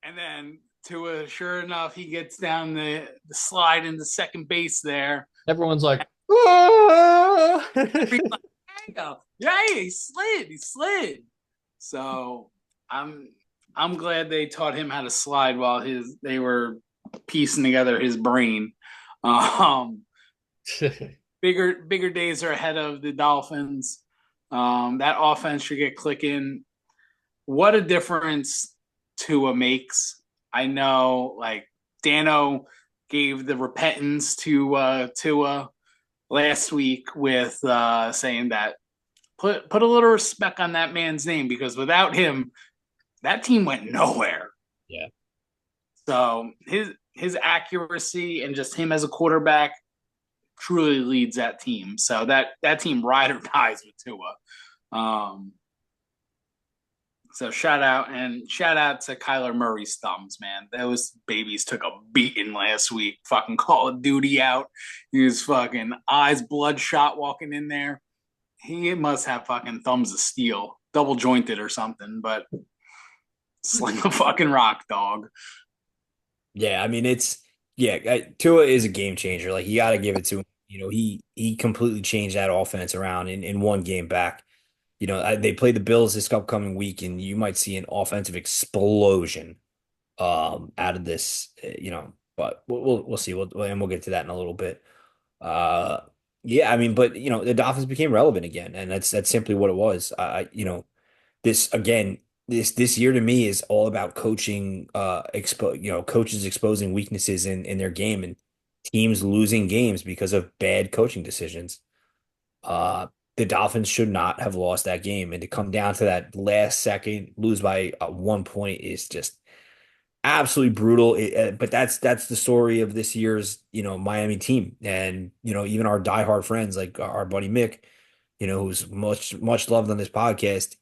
And then Tua, sure enough, he gets down the slide into second base there. Everyone's like, ah! Yeah, he slid. So I'm glad they taught him how to slide while they were piecing together his brain. Bigger days are ahead of the Dolphins. That offense should get clicking. What a difference Tua makes. I know, like, Dano gave the repentance to Tua last week with saying that put a little respect on that man's name, because without him, that team went nowhere. Yeah. So his accuracy and just him as a quarterback truly leads that team. So that team ride or dies with Tua. So shout out to Kyler Murray's thumbs, man. Those babies took a beating last week. Fucking Call of Duty out. His fucking eyes bloodshot walking in there. He must have fucking thumbs of steel, double jointed or something. But Sling a fucking rock, dog. Yeah, I mean Tua is a game changer. Like you got to give it to him. He completely changed that offense around in one game back. They play the Bills this upcoming week, and you might see an offensive explosion out of this. But we'll see. We'll get to that in a little bit. Uh, yeah, I mean, but the Dolphins became relevant again, and that's simply what it was. This again, this year to me is all about coaching, coaches exposing weaknesses in their game and teams losing games because of bad coaching decisions. Uh, the Dolphins should not have lost that game, and to come down to that last second, lose by 1 point is just absolutely brutal. But that's the story of this year's Miami team, and even our diehard friends like our buddy Mick, who's much loved on this podcast.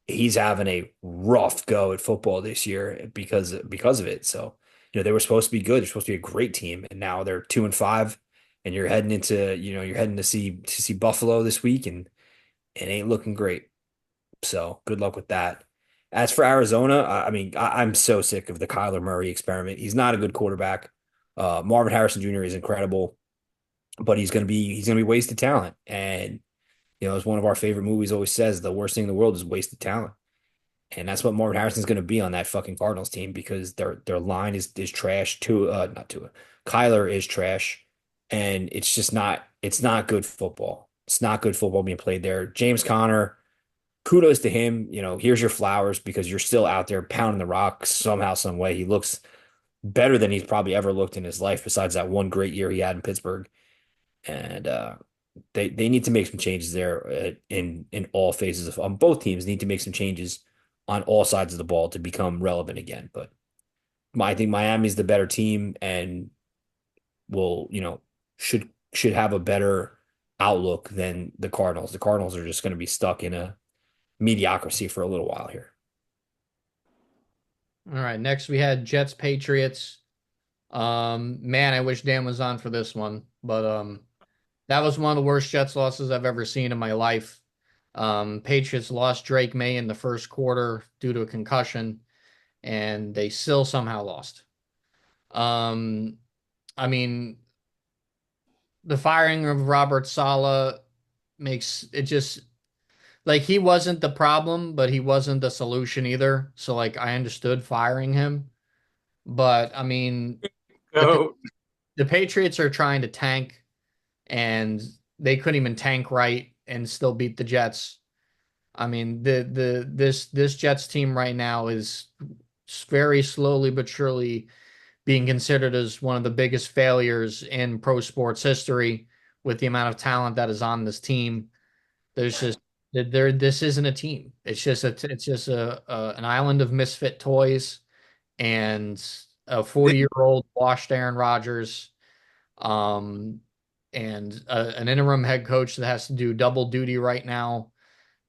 He's having a rough go at football this year because of it. So they were supposed to be good. They're supposed to be a great team, and now they're 2-5, and you're heading to see Buffalo this week, and it ain't looking great. So good luck with that. As for Arizona, I mean, I'm so sick of the Kyler Murray experiment. He's not a good quarterback. Marvin Harrison Jr. is incredible, but he's gonna be wasted talent. And as one of our favorite movies always says, the worst thing in the world is wasted talent. And that's what Marvin Harrison's going to be on that fucking Cardinals team because their line is trash. Not Tua. Kyler is trash, and it's not good football. It's not good football being played there. James Conner, kudos to him. Here's your flowers because you're still out there pounding the rock somehow, some way. He looks better than he's probably ever looked in his life, besides that one great year he had in Pittsburgh. And they need to make some changes there in all phases of on both teams need to make some changes on all sides of the ball to become relevant again. But I think Miami's the better team and will should have a better outlook than the Cardinals. The Cardinals are just going to be stuck in a mediocrity for a little while here. All right, next we had Jets Patriots. Man, I wish Dan was on for this one, but that was one of the worst Jets losses I've ever seen in my life. Patriots lost Drake May in the first quarter due to a concussion, and they still somehow lost. Um, I mean, the firing of Robert Saleh makes it just like he wasn't the problem, but he wasn't the solution either. So like I understood firing him, but I mean the Go. the Patriots are trying to tank and they couldn't even tank right and still beat the Jets. I mean, this Jets team right now is very slowly but surely being considered as one of the biggest failures in pro sports history with the amount of talent that is on this team. There's just this isn't a team. It's just an island of misfit toys and a 40-year-old washed Aaron Rodgers, um, and an interim head coach that has to do double duty right now.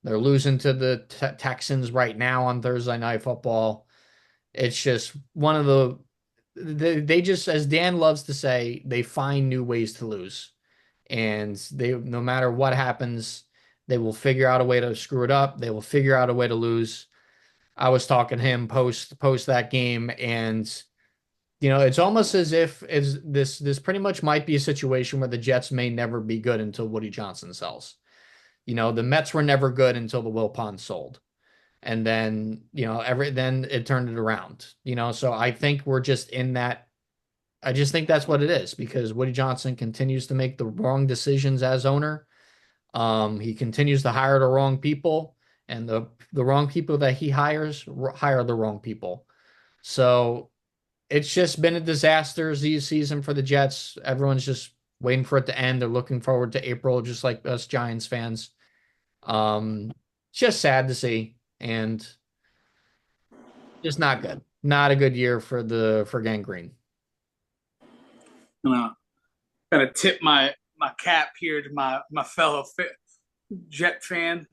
They're losing to the Texans right now on Thursday Night Football. It's just one of they just, as Dan loves to say, they find new ways to lose. And they, no matter what happens, they will figure out a way to screw it up. They will figure out a way to lose. I was talking to him post that game, and it's almost as if is this pretty much might be a situation where the Jets may never be good until Woody Johnson sells. The Mets were never good until the Wilpons sold. And then, then it turned it around. So I think we're just in that. I just think that's what it is because Woody Johnson continues to make the wrong decisions as owner. He continues to hire the wrong people, and the wrong people that he hires hire the wrong people. So it's just been a disaster season for the Jets. Everyone's just waiting for it to end. They're looking forward to April, just like us Giants fans. It's just sad to see, and just not good. Not a good year for Gangrene. Gonna tip my cap here to my fellow Jet fan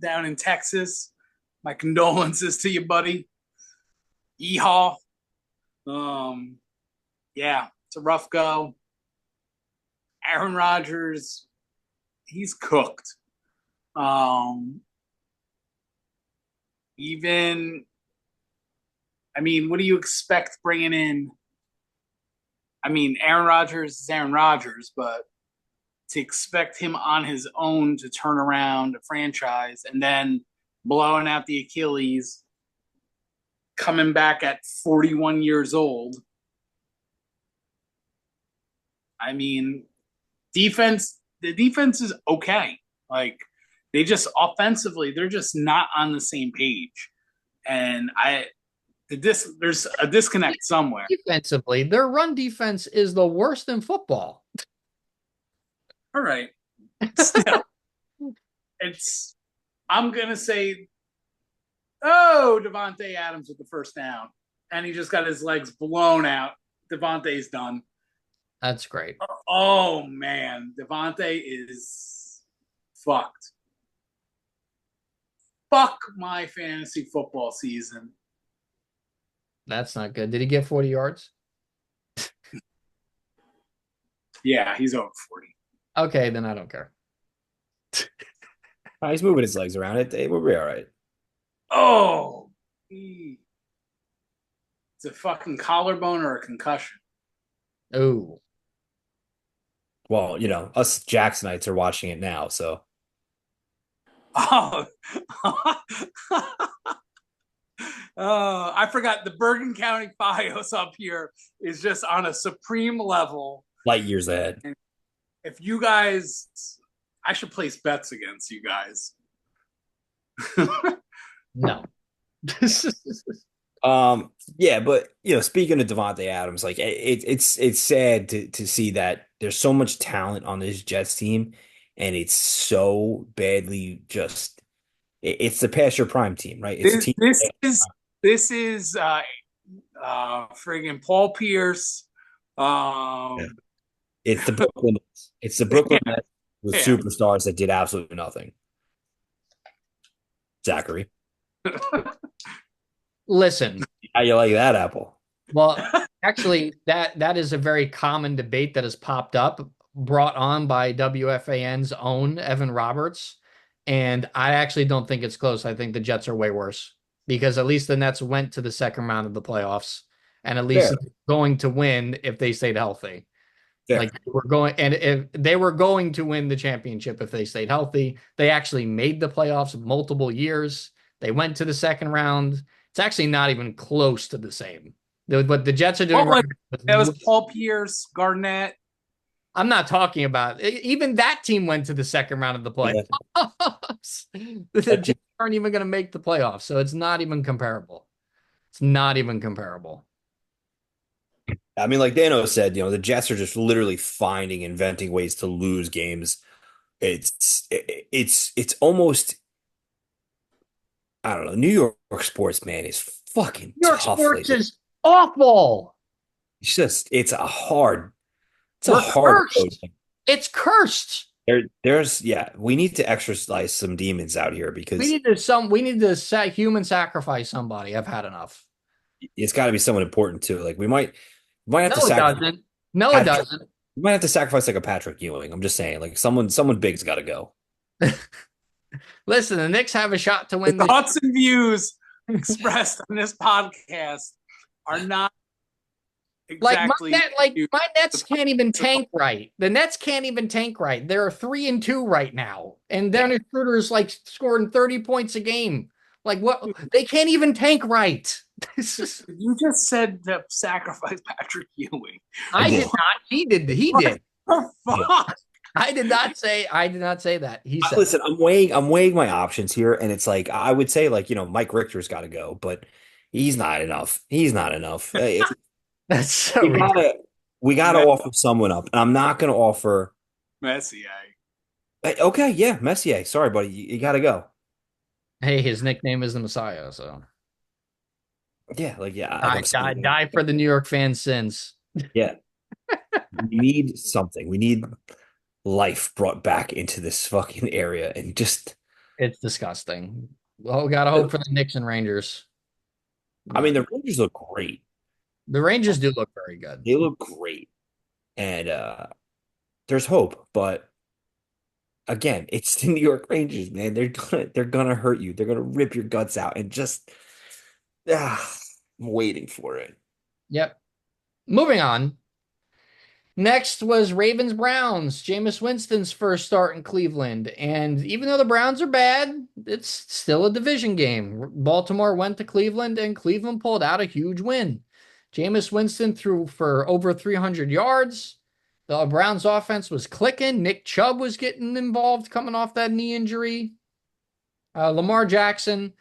down in Texas. My condolences to you, buddy. Yeehaw. Yeah, it's a rough go. Aaron Rodgers, he's cooked. Even I mean, what do you expect bringing in? I mean, Aaron Rodgers is Aaron Rodgers, but to expect him on his own to turn around a franchise and then blowing out the Achilles, coming back at 41 years old. I mean, the defense is okay. Like they just offensively, they're just not on the same page. And there's a disconnect somewhere. Defensively, their run defense is the worst in football. All right. Still, I'm going to say, oh, Devontae Adams with the first down. And he just got his legs blown out. Devontae's done. That's great. Oh, man. Devontae is fucked. Fuck my fantasy football season. That's not good. Did he get 40 yards? Yeah, he's over 40. Okay, then I don't care. He's moving his legs around. We'll be all right. Oh, it's a fucking collarbone or a concussion. Oh, Well, us Jacksonites are watching it now, so. Oh, I forgot the Bergen County Fios up here is just on a supreme level. Light years ahead. And if you guys, I should place bets against you guys. no. Yeah, but speaking of Devontae Adams, like it's sad to see that there's so much talent on this Jets team, and it's so badly just it's the past your prime team, right? It's a team. This is friggin' Paul Pierce. Yeah. It's the Brooklyn. It's the Brooklyn Nets with superstars that did absolutely nothing. Zachary. Listen. How you like that apple? Well, actually, that is a very common debate that has popped up, brought on by WFAN's own Evan Roberts. And I actually don't think it's close. I think the Jets are way worse because at least the Nets went to the second round of the playoffs and at least going to win if they stayed healthy. Fair. Like we're going, and if they were going to win the championship if they stayed healthy, they actually made the playoffs multiple years. They went to the second round. It's actually not even close to the same. What the Jets are doing that was Paul Pierce, Garnett. I'm not talking about even that team went to the second round of the playoffs. The Jets aren't even going to make the playoffs, so it's not even comparable. It's not even comparable. I mean, like Dano said, the Jets are just literally inventing ways to lose games. It's almost, I don't know. New York sports, man, is fucking New York tough. Sports is awful. It's a hard cursed. It's cursed. We need to exercise some demons out here because we need to human sacrifice somebody. I've had enough. It's got to be someone important too. Like we might have to sacrifice. No, it doesn't. We might have to sacrifice like a Patrick Ewing. I'm just saying, like someone big's got to go. Listen, the Knicks have a shot to win. The thoughts and views expressed on this podcast are not exactly my Nets can't even tank right. The Nets can't even tank right. They're 3-2 right now, and Dennis Schroeder's like scoring 30 points a game. Like what? They can't even tank right. You just said to sacrifice Patrick Ewing. I did not. He did. He did. Fuck. I did not say that. He said. Listen, I'm weighing my options here, and it's like I would say like Mike Richter's got to go, but he's not enough. He's not enough. That's so we gotta offer someone up, and I'm not gonna offer Messier. Okay, yeah, Messier. Sorry, buddy, you gotta go. Hey, his nickname is the Messiah, so yeah, die for the New York fans' sins. Yeah, we need something. We need life brought back into this fucking area, and just it's disgusting. Well, we gotta hope for the Knicks and Rangers. I mean, the Rangers look great. The Rangers do look very good. They look great, and there's hope, but again, it's the New York Rangers, man. They're gonna hurt you. They're gonna rip your guts out, and just I'm waiting for it. Yep. Moving on. Next was Ravens Browns, Jameis Winston's first start in Cleveland. And even though the Browns are bad, it's still a division game. Baltimore went to Cleveland and Cleveland pulled out a huge win. Jameis Winston threw for over 300 yards. The Browns offense was clicking. Nick Chubb was getting involved coming off that knee injury. Lamar Jackson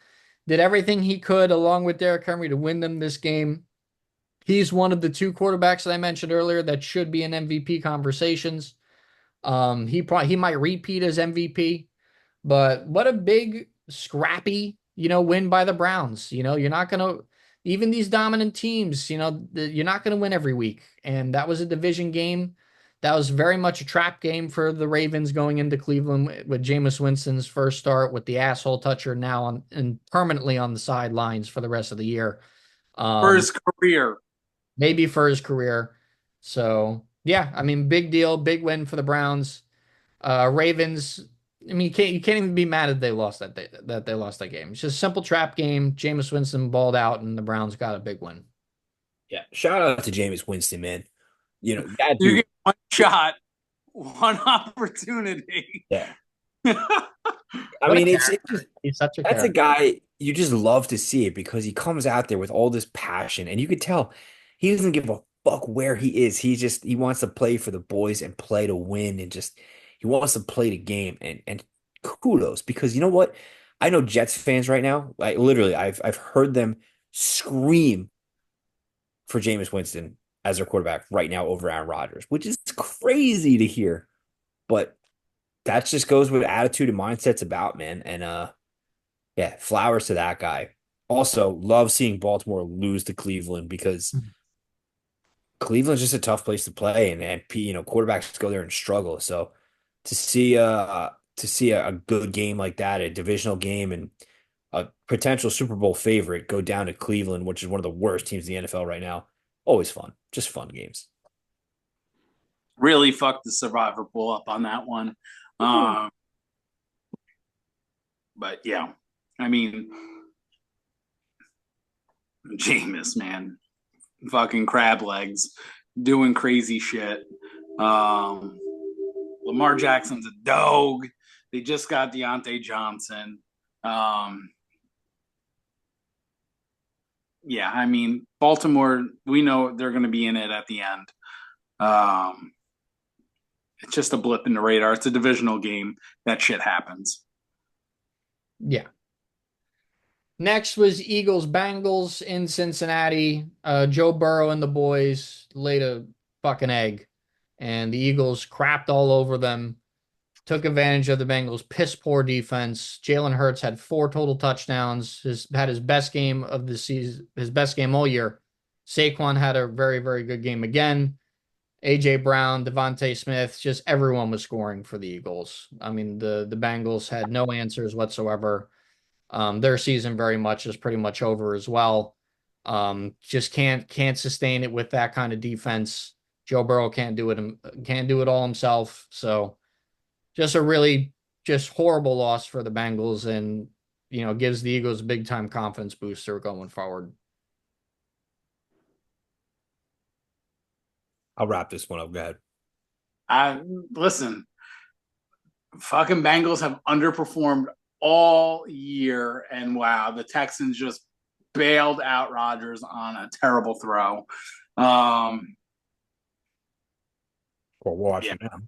did everything he could along with Derrick Henry to win them this game. He's one of the two quarterbacks that I mentioned earlier that should be in MVP conversations. He might repeat as MVP, but what a big scrappy, win by the Browns. You're not gonna even these dominant teams, you're not gonna win every week. And that was a division game. That was very much a trap game for the Ravens going into Cleveland with Jameis Winston's first start with the asshole toucher now on and permanently on the sidelines for the rest of the year. For his career. Maybe for his career. So yeah, I mean, big deal, big win for the Browns. Ravens. I mean, you can't even be mad that they lost that they lost that game. It's just a simple trap game. Jameis Winston balled out, and the Browns got a big win. Yeah, shout out to Jameis Winston, man. That You dude. get one shot, one opportunity. Yeah, I What a mean, it's character. He's such a that's a character. guy you just love to see it because he comes out there with all this passion, and you could tell he doesn't give a fuck where he is. He wants to play for the boys and play to win, and just he wants to play the game. And kudos because you know what? I know Jets fans right now. Like literally, I've heard them scream for Jameis Winston as their quarterback right now over Aaron Rodgers, which is crazy to hear. But that just goes with attitude and mindset's about, man. And yeah, flowers to that guy. Also, love seeing Baltimore lose to Cleveland because Cleveland's just a tough place to play, and quarterbacks go there and struggle. So to see a good game like that, a divisional game, and a potential Super Bowl favorite go down to Cleveland, which is one of the worst teams in the NFL right now, always fun, just fun games. Really fucked the survivor pool up on that one. But yeah, I mean, Jameis, man, fucking crab legs, doing crazy shit. Lamar Jackson's a dog. They just got Deontay Johnson. Yeah, I mean, Baltimore, we know they're going to be in it at the end. It's just a blip in the radar. It's a divisional game. That shit happens. Yeah. Next was Eagles Bengals in Cincinnati. Joe Burrow and the boys laid a fucking egg, and the Eagles crapped all over them. Took advantage of the Bengals' piss poor defense. Jalen Hurts had 4 total touchdowns. Had his best game of the season, his best game all year. Saquon had a very, very good game again. AJ Brown, Devontae Smith, just everyone was scoring for the Eagles. I mean, the Bengals had no answers whatsoever. Their season very much is pretty much over as well. Just can't sustain it with that kind of defense. Joe Burrow can't do it all himself. So just a really just horrible loss for the Bengals, and gives the Eagles a big time confidence booster going forward. I'll wrap this one up. Go ahead. Listen, fucking Bengals have underperformed all year, and wow, the Texans just bailed out Rodgers on a terrible throw. We're watching Yeah. now.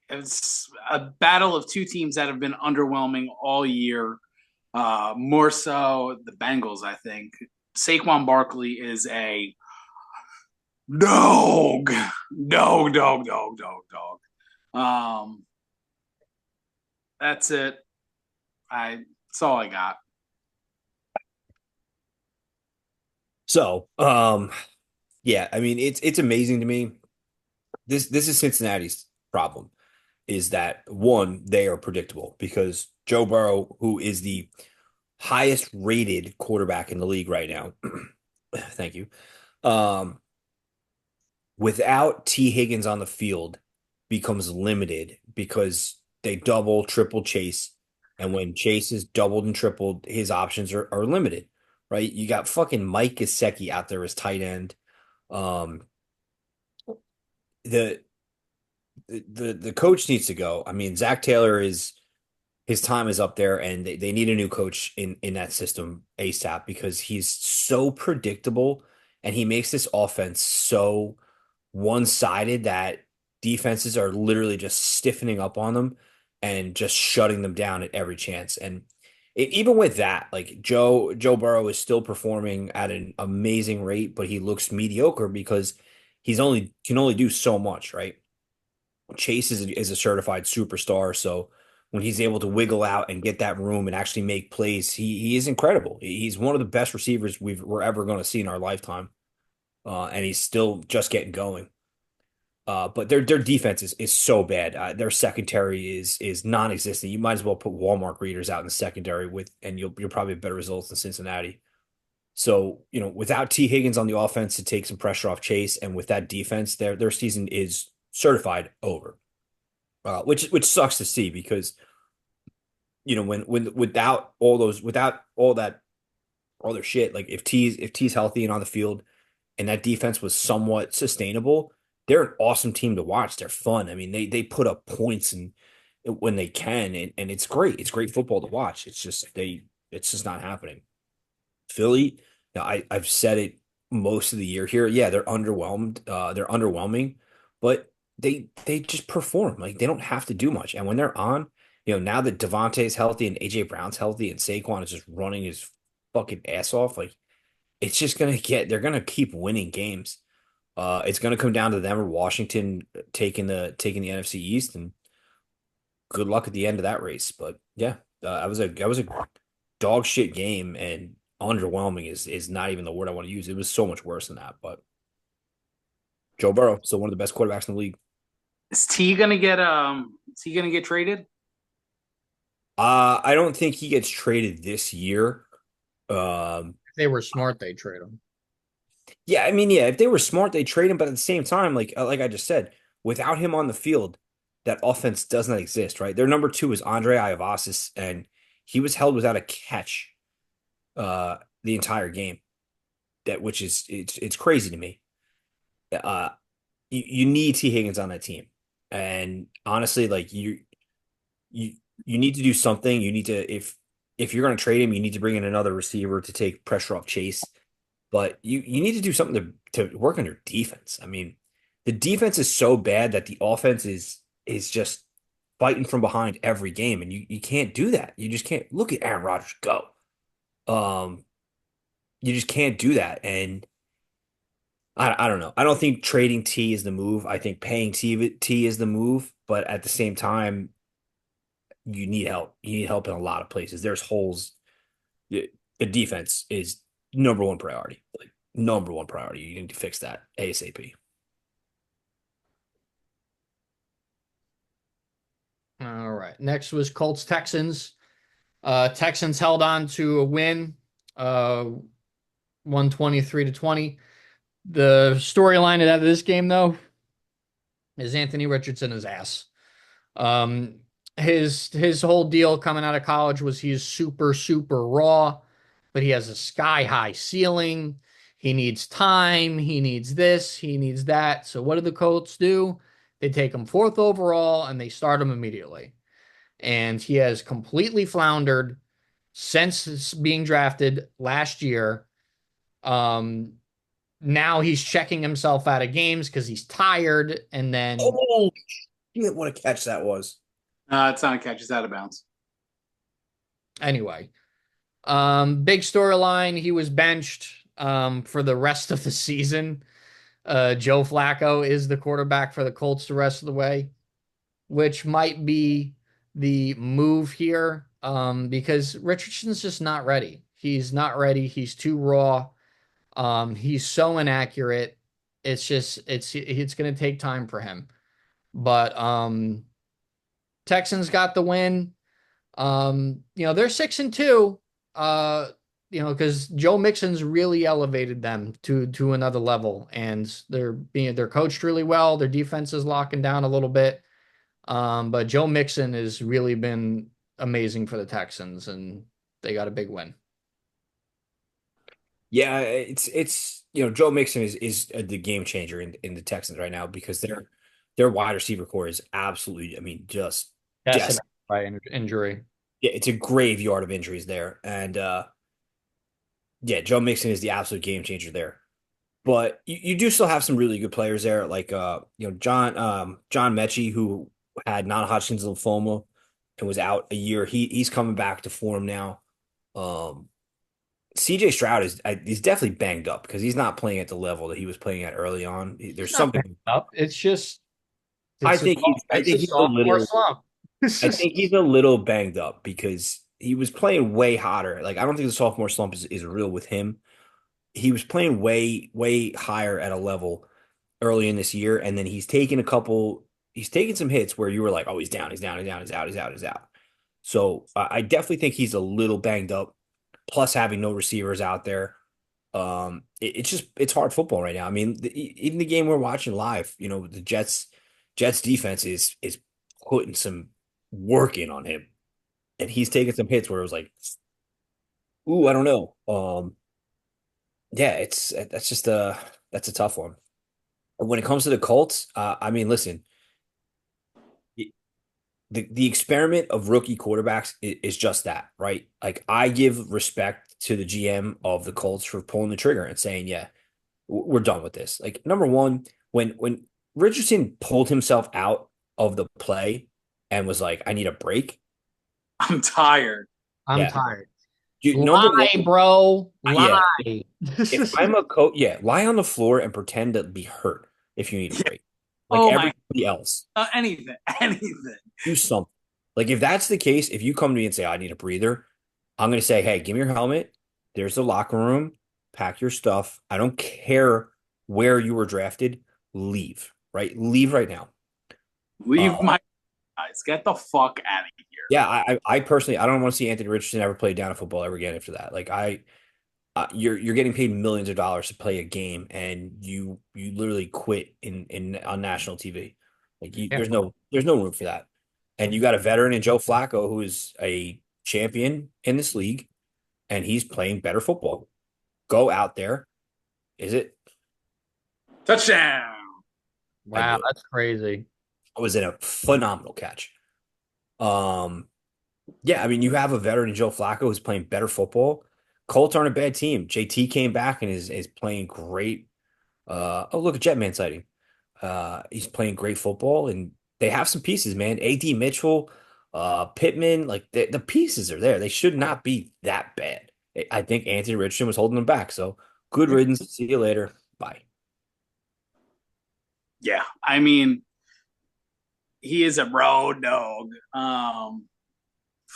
It's a battle of two teams that have been underwhelming all year. More so the Bengals, I think. Saquon Barkley is a dog. That's it. That's all I got. So, yeah, I mean it's amazing to me. This is Cincinnati's problem is that one, they are predictable because Joe Burrow, who is the highest rated quarterback in the league right now, thank you. Without T. Higgins on the field becomes limited because they double, triple chase And when Chase is doubled and tripled, his options are limited, right? You got fucking Mike Gesicki out there as tight end. Um, the the coach needs to go. I mean, Zach Taylor is his time is up there, and they need a new coach in that system ASAP because he's so predictable and he makes this offense so one-sided that defenses are literally just stiffening up on them and just shutting them down at every chance. And even with that, like Joe Burrow is still performing at an amazing rate, but he looks mediocre because he's only can only do so much, right? Chase is a certified superstar, so when he's able to wiggle out and get that room and actually make plays, he is incredible. He's one of the best receivers we're ever going to see in our lifetime, and he's still just getting going. But their defense is so bad. Their secondary is non-existent. You might as well put Walmart greeters out in the secondary and you'll probably have better results than Cincinnati. So, without T. Higgins on the offense to take some pressure off Chase, and with that defense, their season is certified over. Which sucks to see because when without all that other shit, like if T's healthy and on the field and that defense was somewhat sustainable, they're an awesome team to watch. They're fun. I mean, they put up points and when they can, and it's great. It's great football to watch. It's just not happening. Philly, I've said it most of the year here. Yeah, they're underwhelmed. They're underwhelming, but they just perform. Like they don't have to do much. And when they're on, now that Devontae's healthy and AJ Brown's healthy and Saquon is just running his fucking ass off, like it's just they're gonna keep winning games. It's gonna come down to them or Washington taking the NFC East, and good luck at the end of that race. But yeah, that was a dog shit game, and underwhelming is not even the word I want to use. It was so much worse than that. But Joe Burrow, still one of the best quarterbacks in the league. Is he gonna get traded? I don't think he gets traded this year. Um, If they were smart, they'd trade him. yeah, I mean, yeah, if they were smart, they trade him. But at the same time, like I just said, without him on the field, that offense does not exist, right? Their number two is Andre Iovasis, and he was held without a catch the entire game. Which is it's crazy to me. Uh, you need T Higgins on that team, and honestly, like you you need to do something. You need to if you're going to trade him, you need to bring in another receiver to take pressure off Chase. But you need to do something to work on your defense. I mean, the defense is so bad that the offense is just fighting from behind every game, and you can't do that. You just can't look at Aaron Rodgers go. Um, you just can't do that, and I don't know. I don't think trading T is the move. I think paying T is the move, but at the same time, you need help. You need help in a lot of places. There's holes. The defense is number one priority. Like number one priority. You need to fix that ASAP. All right. Next was Colts Texans. Texans held on to a win, 123-20. The storyline out of this game, though, is Anthony Richardson his ass. Um, his whole deal coming out of college was he's super, super raw, but he has a sky high ceiling. He needs time. He needs this. He needs that. So what do the Colts do? They take him fourth overall and they start him immediately. And he has completely floundered since being drafted last year. Now he's checking himself out of games because he's tired. And then Oh shit! What a catch that was. It's not a catch. It's out of bounds. anyway, big storyline. He was benched for the rest of the season. Joe Flacco is the quarterback for the Colts the rest of the way, which might be the move here because Richardson's just not ready. He's not ready. He's too raw. He's so inaccurate. It's going to take time for him. But Texans got the win. They're 6-2. Because Joe Mixon's really elevated them to another level, and they're coached really well. Their defense is locking down a little bit. But Joe Mixon has really been amazing for the Texans, and they got a big win. Yeah, it's Joe Mixon is the game changer in the Texans right now because their wide receiver core is absolutely, I mean, just Decimated just by injury. yeah, it's a graveyard of injuries there, and yeah, Joe Mixon is the absolute game changer there. But you do still have some really good players there, like John Mechie, who had non-Hodgkin's lymphoma and was out a year. He's coming back to form now. Um, CJ Stroud he's definitely banged up because he's not playing at the level that he was playing at early on. He's There's not banged something up. I think I It's a think he's a sophomore little slump. I think he's a little banged up because he was playing way hotter. Like I don't think the sophomore slump is real with him. He was playing way higher at a level early in this year, and then he's taken some hits where you were like, oh, he's down, he's out, he's out. So I definitely think he's a little banged up. Plus, having no receivers out there, it's hard football right now. I mean, even the game we're watching live, the Jets defense is putting some work in on him, and he's taking some hits where it was like, ooh, I don't know. Yeah, that's a tough one. When it comes to the Colts, I mean, listen, the experiment of rookie quarterbacks is just that, right? Like I give respect to the GM of the Colts for pulling the trigger and saying, yeah, we're done with this. Like number one, when Richardson pulled himself out of the play and was like, I need a break. I'm tired. I'm Yeah. tired. Dude, number one, Lie, bro. yeah. Lie. If I'm a coach, yeah, lie on the floor and pretend to be hurt if you need a Yeah. break. Like Oh my, everybody else. anything, anything. Do something. Like if that's the case, if you come to me and say I need a breather, I'm going to say, "Hey, give me your helmet. There's the locker room. Pack your stuff. I don't care where you were drafted. Leave, right? Leave right now." Leave Uh, my guys. Get the fuck out of here. yeah, I personally I don't want to see Anthony Richardson ever play down a football ever again after that. Like you're getting paid millions of dollars to play a game, and you literally quit in on national TV. Like Yeah. there's no room for that. And you got a veteran in Joe Flacco who is a champion in this league, and he's playing better football. Go out there. Is it? Touchdown. I Wow, would. that's crazy. It was in a phenomenal catch. Um, yeah, I mean, you have a veteran in Joe Flacco who's playing better football. Colts aren't a bad team. JT came back and is playing great. Oh, look, a Jetman sighting. He's playing great football, and they have some pieces, man. AD Mitchell, Pittman, like the pieces are there. They should not be that bad. I think Anthony Richardson was holding them back. So good riddance. See you later. Bye. Yeah, I mean, he is a road dog.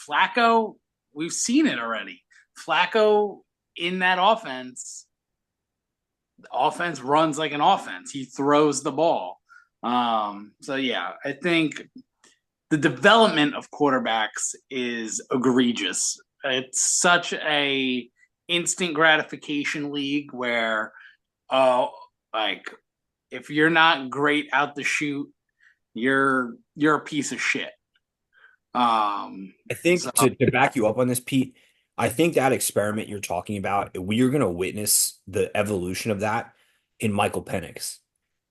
Flacco, we've seen it already. Flacco in that offense, the offense runs like an offense. He throws the ball. So yeah, I think the development of quarterbacks is egregious. It's such a instant gratification league where, like if you're not great out the chute, you're a piece of shit. I think So to back you up on this, Pete, I think that experiment you're talking about, we are going to witness the evolution of that in Michael Penix.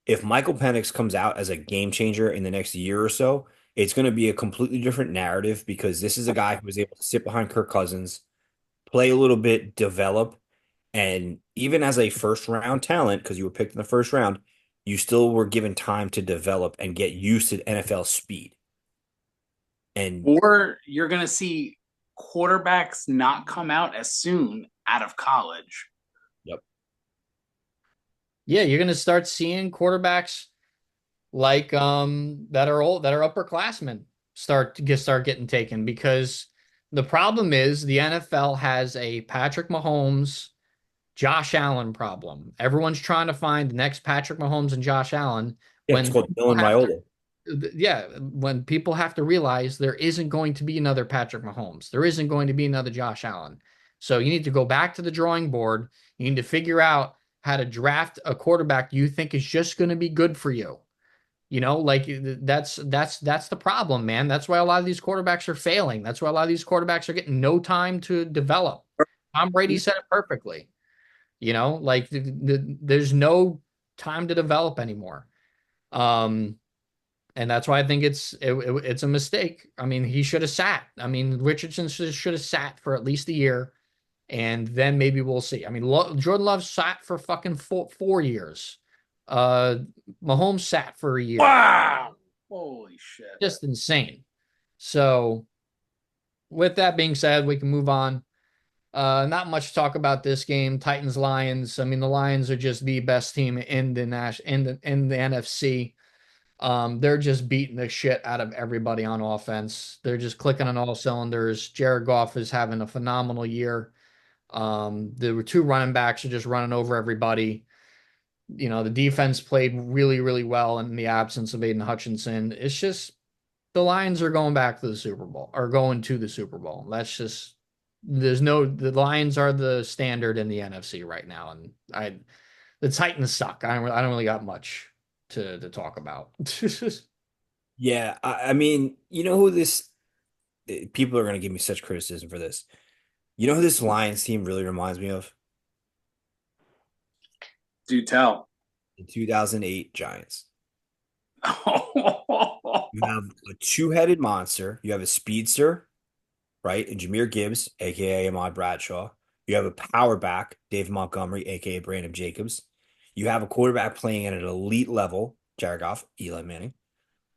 If Michael Penix comes out as a game changer in the next year or so, it's going to be a completely different narrative because this is a guy who was able to sit behind Kirk Cousins, play a little bit, develop, and even as a first round talent, because you were picked in the first round, you still were given time to develop and get used to NFL speed. And or you're gonna see quarterbacks not come out as soon out of college. yep. Yeah, you're gonna start seeing quarterbacks like that are old, that are upperclassmen start getting taken, because the problem is the NFL has a Patrick Mahomes, Josh Allen problem. Everyone's trying to find the next Patrick Mahomes and Josh Allen Yeah, it's when called people Dylan have Raiola. yeah, when people have to realize there isn't going to be another Patrick Mahomes. There isn't going to be another Josh Allen. So you need to go back to the drawing board. You need to figure out how to draft a quarterback you think is just going to be good for you. Like that's the problem, man. That's why a lot of these quarterbacks are failing. That's why a lot of these quarterbacks are getting no time to develop. Tom Brady said it perfectly. Like there's no time to develop anymore. Um, and that's why I think it's a mistake. I mean, he should have sat. I mean, Richardson should have sat for at least a year, and then maybe we'll see. I mean, Jordan Love sat for fucking 4 years. Uh, Mahomes sat for a year. Wow. Holy shit. Just insane. So, with that being said, we can move on. Not much to talk about this game. Titans Lions. I mean, the Lions are just the best team in the NFC. They're just beating the shit out of everybody on offense. They're just clicking on all cylinders. Jared Goff is having a phenomenal year. The two running backs are just running over everybody. The defense played really, really well in the absence of Aiden Hutchinson. It's just the Lions are going back to the Super Bowl, or going to the Super Bowl. The Lions are the standard in the NFC right now, and the Titans suck. I don't really got much to talk about. Yeah, I mean, you know who this people are going to give me such criticism for this. You know who this Lions team really reminds me of? Do tell. The 2008 Giants. You have a two-headed monster. You have a speedster, right? And Jameer Gibbs, aka Ahmad Bradshaw. You have a power back, Dave Montgomery, aka Brandon Jacobs. You have a quarterback playing at an elite level, Jared Goff, Eli Manning.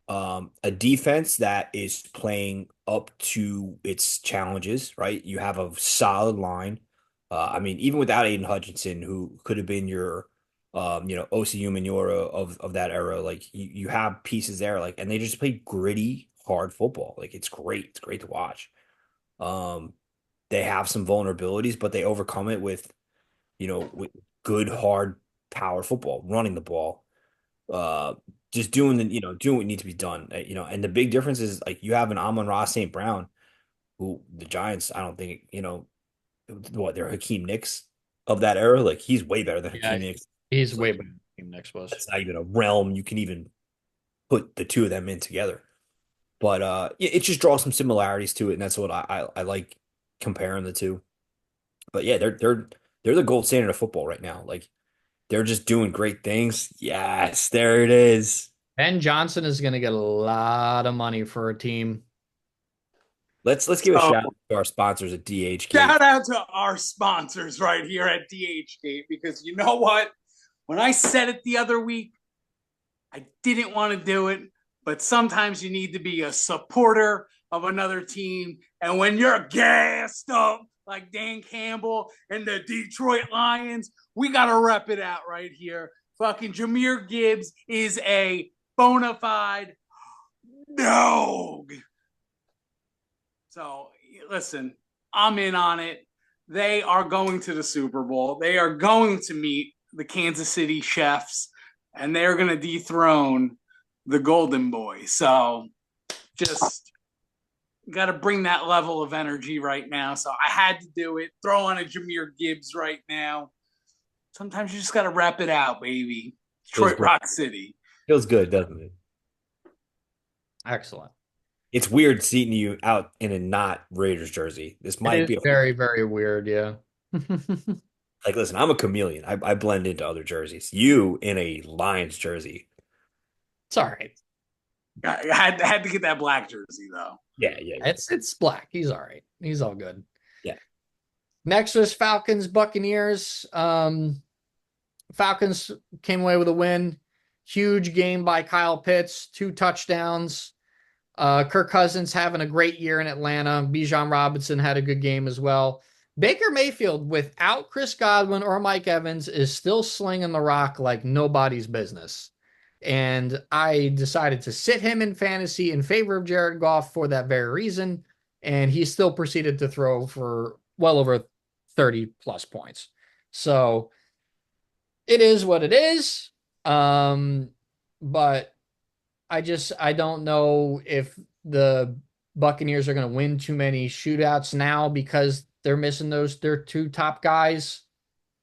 A defense that is playing up to its challenges, right? You have a solid line. I mean, even without Aiden Hutchinson, who could have been your, Osi Umenyiora of that era, like you have pieces there, like, and they just play gritty, hard football. Like it's great. It's great to watch. Um, they have some vulnerabilities, but they overcome it with good, hard power football, running the ball, uh, just doing what needs to be done. And the big difference is like you have an Amon-Ra St. Brown, who the Giants, I don't think, what they're Hakeem Nicks of that era. Like he's way better than Yeah, Hakeem Nicks. he's So way better than next was. that's not even a realm you can even put the two of them in together. But it just draws some similarities to it, and that's what I like comparing the two. But yeah, they're the gold standard of football right now. Like they're just doing great things. Yes, there it is. Ben Johnson is going to get a lot of money for a team. Let's give a So, shout out to our sponsors at DH Gate. shout out to our sponsors right here at DH Gate, because you know what? When I said it the other week, I didn't want to do it, but sometimes you need to be a supporter of another team. And when you're gassed up like Dan Campbell and the Detroit Lions, we got to rep it out right here. Fucking Jameer Gibbs is a bona fide dog. So, listen, I'm in on it. They are going to the Super Bowl. They are going to meet the Kansas City Chiefs, and they're going to dethrone the Golden Boy. So, just got to bring that level of energy right now. So, I had to do it. Throw on a Jameer Gibbs right now. Sometimes you just got to wrap it out, baby. Detroit Rock City. Feels good, doesn't it? Excellent. It's weird seeing you out in a not Raiders jersey. This might be very, very weird. Yeah. like, listen, I'm a chameleon. I blend into other jerseys. You in a Lions jersey. It's all right. I had to get that black jersey though. Yeah. It's black. He's all right. He's all good. Yeah. Next was Falcons Buccaneers. Falcons came away with a win. Huge game by Kyle Pitts, 2 touchdowns. Kirk Cousins having a great year in Atlanta. Bijan Robinson had a good game as well. Baker Mayfield, without Chris Godwin or Mike Evans, is still slinging the rock like nobody's business. And I decided to sit him in fantasy in favor of Jared Goff for that very reason. And he still proceeded to throw for well over 30 plus points. So it is what it is. But I don't know if the Buccaneers are going to win too many shootouts now because they're missing their 2 top guys.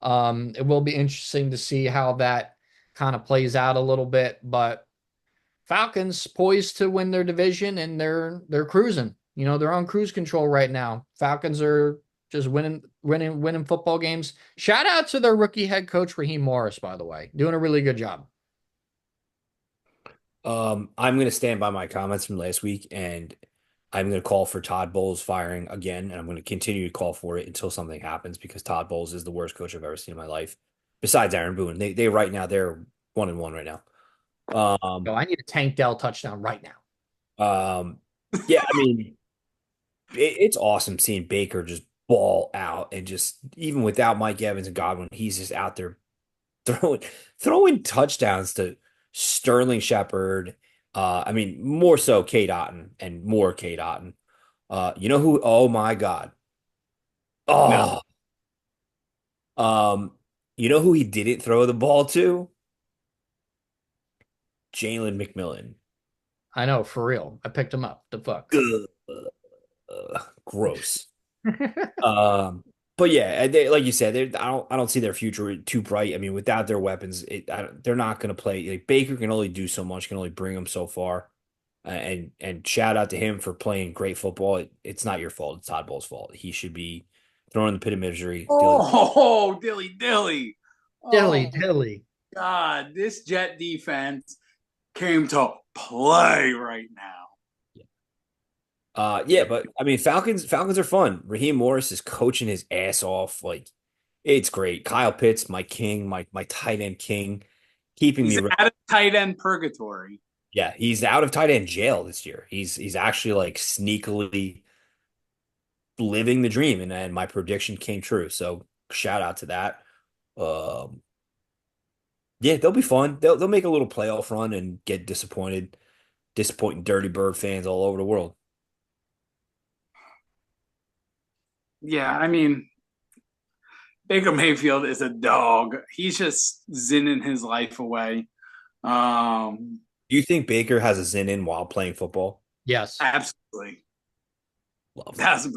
It will be interesting to see how that kind of plays out a little bit, but Falcons poised to win their division, and they're cruising. They're on cruise control right now. Falcons are just winning football games. Shout out to their rookie head coach Raheem Morris, by the way, doing a really good job. I'm going to stand by my comments from last week, and I'm going to call for Todd Bowles firing again, and I'm going to continue to call for it until something happens because Todd Bowles is the worst coach I've ever seen in my life, besides Aaron Boone. They right now they're 1-1 right now. So I need a Tank Dell touchdown right now. Um, yeah, I mean, it's awesome seeing Baker just ball out and just even without Mike Evans and Godwin, he's just out there throwing throwing touchdowns to Sterling Shepard. I mean, more so Kate Otten and more Kate Otten. You know who? Oh my God. No, Oh, um, you know who he didn't throw the ball to? Jalen McMillan. I know, for real. I picked him up. The fuck. Gross. But yeah, like you said, I don't see their future too bright. I mean, without their weapons, they're not going to play. Like Baker can only do so much, can only bring them so far. And shout out to him for playing great football. It's not your fault. It's Todd Bowles' fault. He should be thrown in the pit of misery. oh, dilly dilly. Dilly, Oh dilly. God, this Jet defense came to play right now. Yeah, but I mean, Falcons are fun. Raheem Morris is coaching his ass off. Like, it's great. Kyle Pitts, my king, my tight end king, keeping He's me. out of tight end purgatory. Yeah, he's out of tight end jail this year. He's actually like sneakily living the dream, and my prediction came true. So shout out to that. Um, yeah, they'll be fun. They'll make a little playoff run and get disappointing Dirty Bird fans all over the world. Yeah, I mean, Baker Mayfield is a dog. He's just zinning his life away. Um, Do you think Baker has a Zen in while playing football? Yes. absolutely, Love that. 1,000%.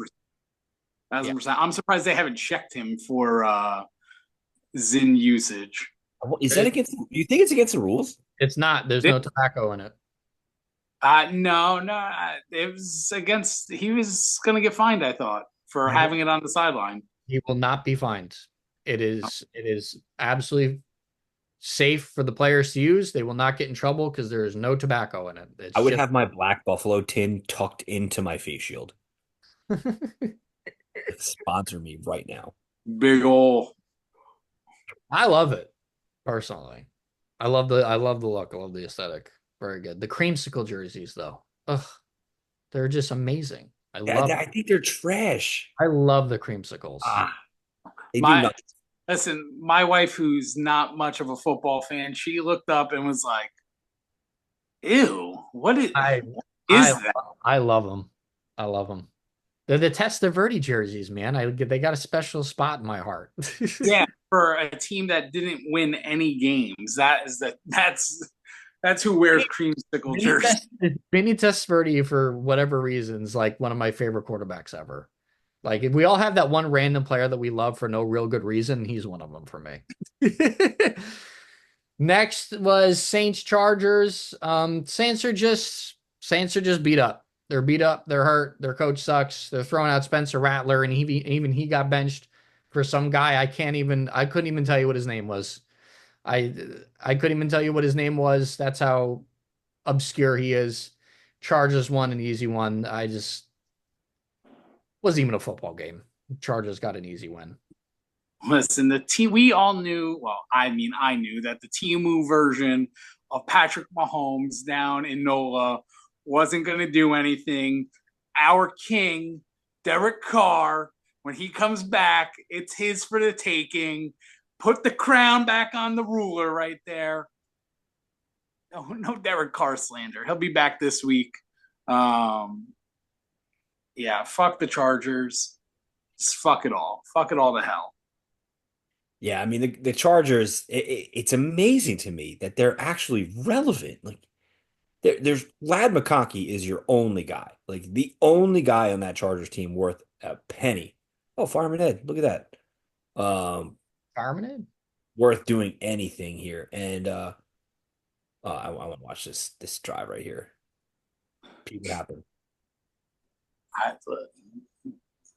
Yeah. 1,000%. I'm surprised they haven't checked him for Zin usage. Is that against? Do you think it's against the rules? It's not. There's no tobacco in it. No, no, it was against. He was going to get fined, I thought, for No. having it on the sideline. He will not be fined. It is absolutely safe for the players to use. They will not get in trouble because there is no tobacco in it. It's I would just have my Black Buffalo tin tucked into my face shield. Sponsor me right now. Big ol' I love it personally. I love the look. I love the aesthetic. Very good. The creamsicle jerseys though. Ugh, they're just amazing. Yeah, I think they're trash. I love the creamsicles. They do my nothing. listen. My wife, who's not much of a football fan, she looked up and was like, "Ew, what is I that?" I love them. I love them. They're the Testaverde jerseys, man. They got a special spot in my heart. Yeah, for a team that didn't win any games, that's who wears creamsicle jerseys. Vinny Testaverde, for whatever reasons, like one of my favorite quarterbacks ever. Like if we all have that one random player that we love for no real good reason, he's one of them for me. Next was Saints Chargers. Saints are just beat up. They're beat up. They're hurt. Their coach sucks. They're throwing out Spencer Rattler, and even he got benched for some guy. I couldn't even tell you what his name was. I I couldn't even tell you what his name was. That's how obscure he is. Chargers won an easy one. I just wasn't even a football game. Chargers got an easy win. Listen, the team we all knew. Well, I mean, I knew that the Timu version of Patrick Mahomes down in NOLA wasn't going to do anything. Our king, Derek Carr, when he comes back, it's his for the taking. Put the crown back on the ruler right there. No, no Derek Carr slander. He'll be back this week. Um, yeah, fuck the Chargers. Just fuck it all. Fuck it all to hell. Yeah, I mean the Chargers. It's amazing to me that they're actually relevant. Like there's Lad McConkey is your only guy, like the only guy on that Chargers team worth a penny. Oh, Fireman Ed, look at that. Fireman? Worth doing anything here, and I want to watch this drive right here. Pete, what happened? I,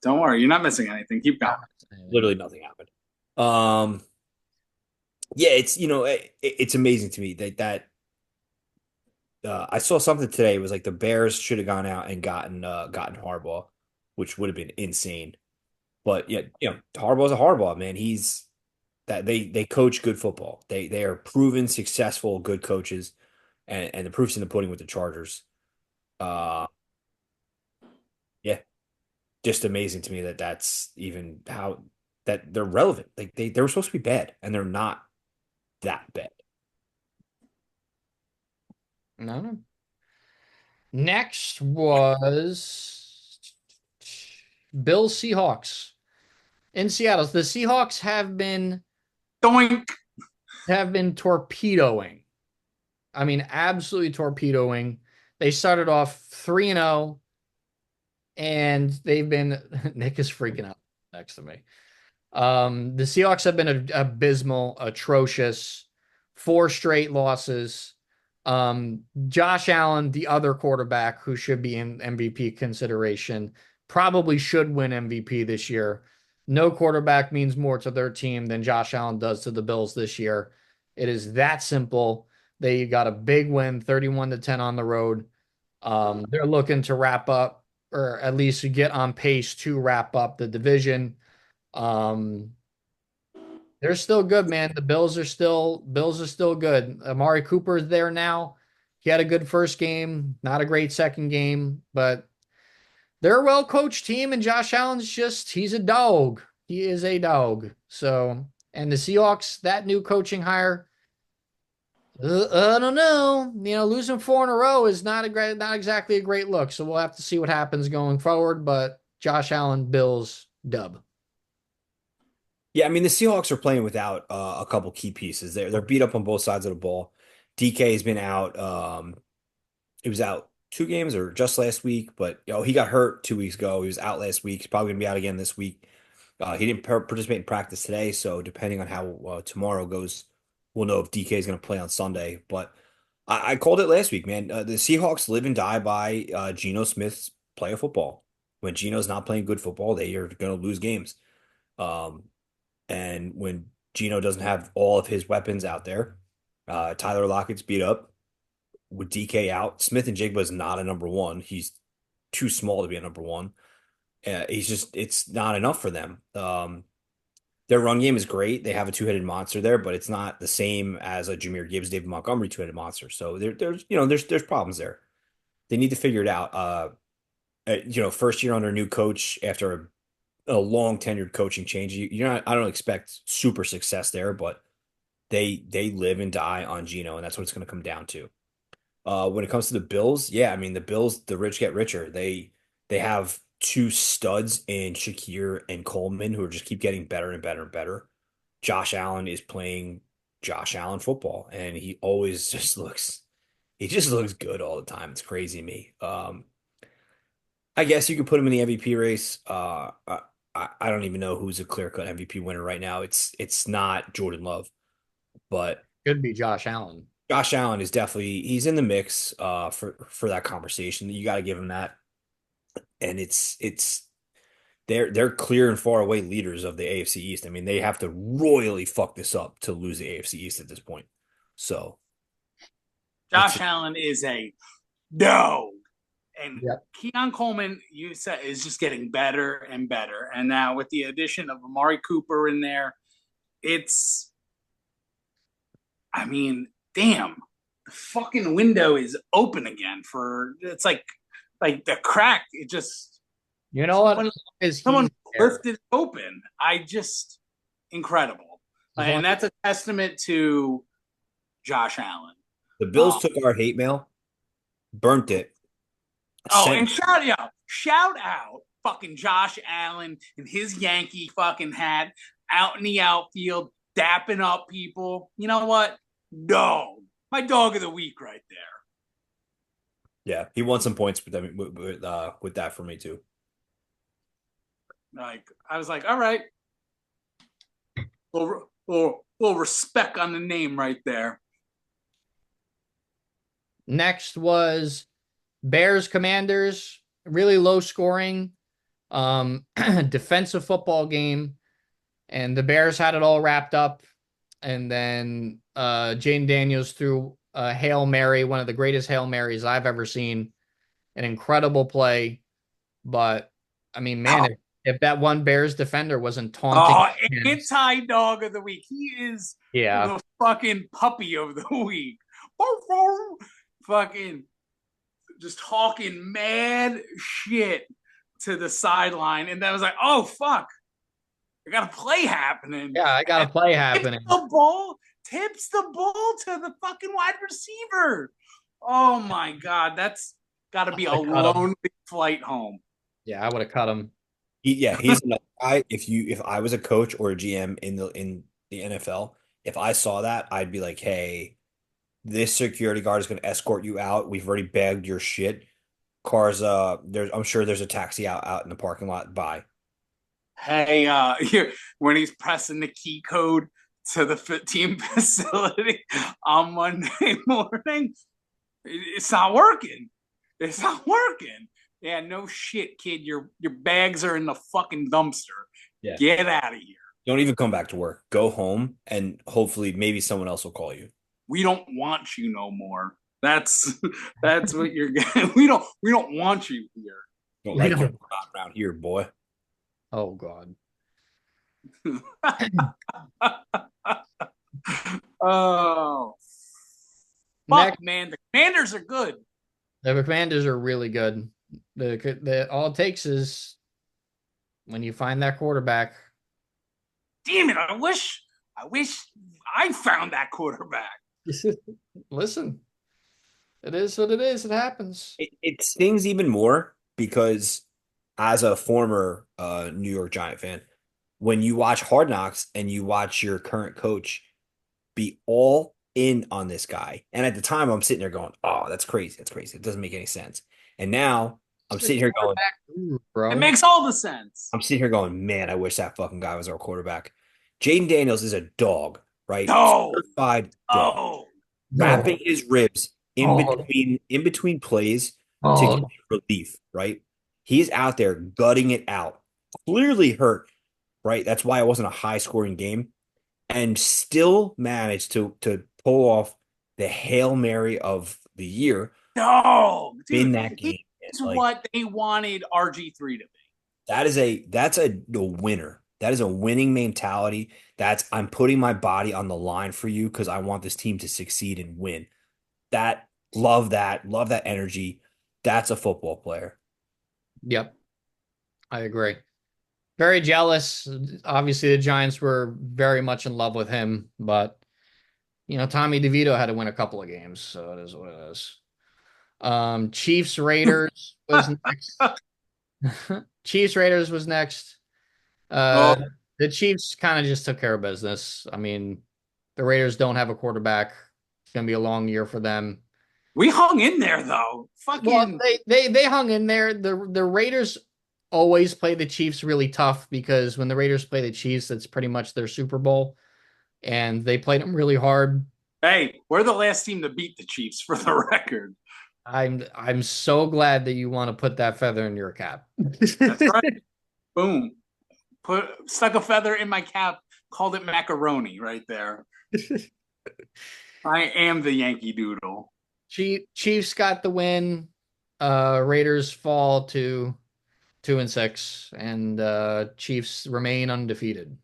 don't worry, you're not missing anything. Keep going. Literally nothing happened. Um, yeah, it's it's amazing to me that I saw something today. It was like the Bears should have gone out and gotten Harbaugh, which would have been insane. But yeah, Harbaugh's a Harbaugh, man. He's that they coach good football. They are proven successful, good coaches, and the proof's in the pudding with the Chargers. Uh, yeah, just amazing to me that that's even how that they're relevant. Like they were supposed to be bad, and they're not that bad. No. Next was Bill Seahawks in Seattle. The Seahawks Doink. have been torpedoing. I mean, absolutely torpedoing. They started off 3-0, and they've been Nick is freaking out next to me. The Seahawks have been abysmal, atrocious, 4 straight losses. Josh Allen, the other quarterback who should be in MVP consideration, probably should win MVP this year. No quarterback means more to their team than Josh Allen does to the Bills this year. It is that simple. They got a big win, 31-10 on the road. They're looking to wrap up, or at least get on pace to wrap up the division. Um, they're still good, man. The Bills are still good. Amari Cooper is there now. He had a good first game, not a great second game, but they're a well coached team, and Josh Allen's he's a dog. He is a dog. So, and the Seahawks, that new coaching hire, I don't know. Losing 4 in a row is not exactly a great look. So we'll have to see what happens going forward. But Josh Allen, Bills, dub. Yeah, I mean the Seahawks are playing without a couple key pieces. They're beat up on both sides of the ball. DK has been out. He was out 2 games or just last week, but he got hurt 2 weeks ago. He was out last week. He's probably gonna be out again this week. He didn't participate in practice today, so depending on how tomorrow goes, we'll know if DK is gonna play on Sunday. But I called it last week, man. The Seahawks live and die by Geno Smith's play of football. When Geno's not playing good football, they are gonna lose games. Um, and when Geno doesn't have all of his weapons out there, Tyler Lockett's beat up with DK out. Smith and Jigba is not a number one. He's too small to be a number one. It's not enough for them. Their run game is great. They have a two-headed monster there, but it's not the same as a Jahmyr Gibbs, David Montgomery two-headed monster. So there's problems there. They need to figure it out. First year under a new coach after a long tenured coaching change. I don't expect super success there, but they live and die on Geno, and that's what it's going to come down to. When it comes to the Bills, yeah, I mean the Bills, the rich get richer. They have two studs in Shakir and Coleman who are just keep getting better and better and better. Josh Allen is playing Josh Allen football, and he just looks good all the time. It's crazy to me. I guess you could put him in the MVP race. I don't even know who's a clear-cut MVP winner right now. It's not Jordan Love, but Could be Josh Allen. Josh Allen is definitely he's in the mix for that conversation. You got to give him that. And they're clear and far away leaders of the AFC East. I mean, they have to royally fuck this up to lose the AFC East at this point. So Josh Allen is a no. And Yep. Keon Coleman, you said, is just getting better and better. And now with the addition of Amari Cooper in there, I mean, damn, the fucking window is open again it's like the crack. It just, You know what? someone lifted it open. Incredible. And that's a testament to Josh Allen. the Bills took our hate mail, burnt it. And shout out fucking Josh Allen and his Yankee fucking hat out in the outfield, dapping up people. You know what? Dog. My dog of the week right there. Yeah, he won some points with that for me too. Like, I was like, all right. Little respect on the name right there. Next was Bears Commanders, really low scoring, defensive football game, and the Bears had it all wrapped up. And then Jane Daniels threw a Hail Mary, one of the greatest Hail Marys I've ever seen. An incredible play. But I mean, man, if that one Bears defender wasn't taunting Oh, him, anti-dog of the week. He is yeah, the fucking puppy of the week. Fucking just talking mad shit to the sideline. And then I was like, oh, fuck. I got a play happening. yeah, I got a And play happening. tips the ball to the fucking wide receiver. Oh, my God. That's got to be a lonely flight home. Yeah, I would have cut him. He's another guy. If I was a coach or a GM in the NFL, if I saw that, I'd be like, hey, this security guard is going to escort you out. We've already bagged your shit. Cars, I'm sure there's a taxi out in the parking lot. Bye. Hey, here when he's pressing the key code to the team facility on Monday morning, it's not working. It's not working. Yeah, no shit, kid. Your bags are in the fucking dumpster. Yeah. Get out of here. Don't even come back to work. Go home, and hopefully, maybe someone else will call you. We don't want you no more. That's what you're getting. We don't want you here. Don't like your spot around here, boy. Oh God. Oh, fuck, Next, man. The Commanders are good. the Commanders are really good. The all it takes is when you find that quarterback. Damn it! I wish I found that quarterback. Listen, it is what it is. It happens. It stings even more because as a former New York Giant fan, when you watch Hard Knocks and you watch your current coach be all in on this guy, and at the time I'm sitting there going, "Oh, that's crazy. That's crazy. It doesn't make any sense." And now I'm sitting here going, Bro. It makes all the sense. I'm sitting here going, "Man, I wish that fucking guy was our quarterback." Jaden Daniels is a dog, right? No. Certified dog. Oh, Wrapping his ribs Oh. in between plays to Oh, get relief, right? He's out there gutting it out. Clearly hurt, right? That's why it wasn't a high scoring game, and still managed to pull off the Hail Mary of the year no, in dude. that game. He's Like what they wanted RG3 to be. that's a winner. That is a winning mentality. That's I'm putting my body on the line for you because I want this team to succeed and win. Love that energy. That's a football player. yep. I agree. Very jealous. Obviously, the Giants were very much in love with him, but Tommy DeVito had to win a couple of games, so it is what it is. Chiefs Raiders was next. Chiefs Raiders was next. Oh, The Chiefs kind of just took care of business. I mean, the Raiders don't have a quarterback. It's gonna be a long year for them. we hung in there though. Fucking Well, they hung in there. The Raiders always play the Chiefs really tough because when the Raiders play the Chiefs, that's pretty much their Super Bowl, and they played them really hard. hey, we're the last team to beat the Chiefs for the record. I'm so glad that you want to put that feather in your cap. That's right. Boom. Stuck a feather in my cap, called it macaroni right there. I am the Yankee Doodle. Chiefs got the win. Raiders fall to 2-6, and Chiefs remain undefeated.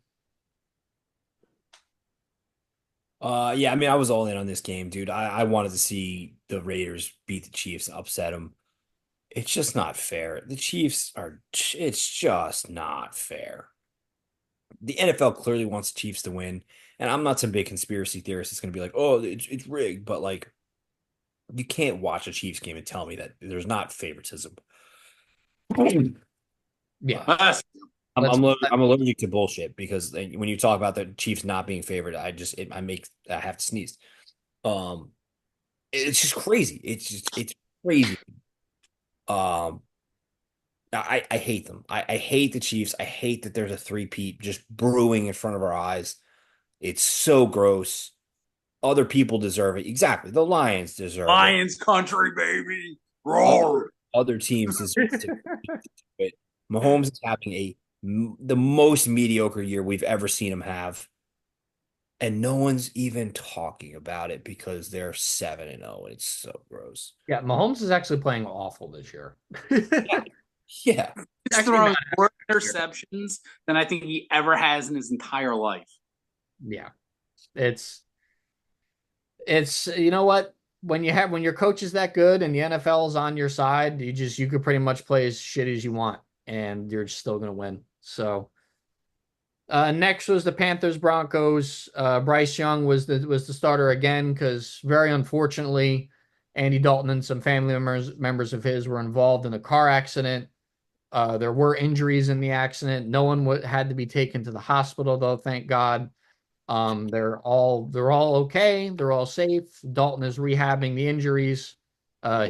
Yeah, I mean, I was all in on this game, dude. I wanted to see the Raiders beat the Chiefs, upset them. It's just not fair. It's just not fair. The NFL clearly wants the Chiefs to win, and I'm not some big conspiracy theorist that's going to be like, oh, it's rigged, but like, you can't watch a Chiefs game and tell me that there's not favoritism. Yeah. I'm allergic to bullshit because when you talk about the Chiefs not being favored, I have to sneeze. Um, it's just crazy. It's crazy. Um, I hate them. I hate the Chiefs. I hate that there's a three-peat just brewing in front of our eyes. It's so gross. other people deserve it. Exactly. The Lions deserve it. Lions country, baby. Other, Roar. other teams deserve to do it. Mahomes is having the most mediocre year we've ever seen him have. And no one's even talking about it because they're 7-0, and it's so gross. Yeah, Mahomes is actually playing awful this year. Yeah. He's Actually thrown not more interceptions than I think he ever has in his entire life. Yeah. It's you know what? When your coach is that good and the NFL is on your side, you could pretty much play as shitty as you want and you're still gonna win. So next was the Panthers Broncos. Bryce Young was the starter again because very unfortunately, Andy Dalton and some family members of his were involved in a car accident. There were injuries in the accident. No one had to be taken to the hospital though, thank God. They're all okay. They're all safe. Dalton is rehabbing the injuries.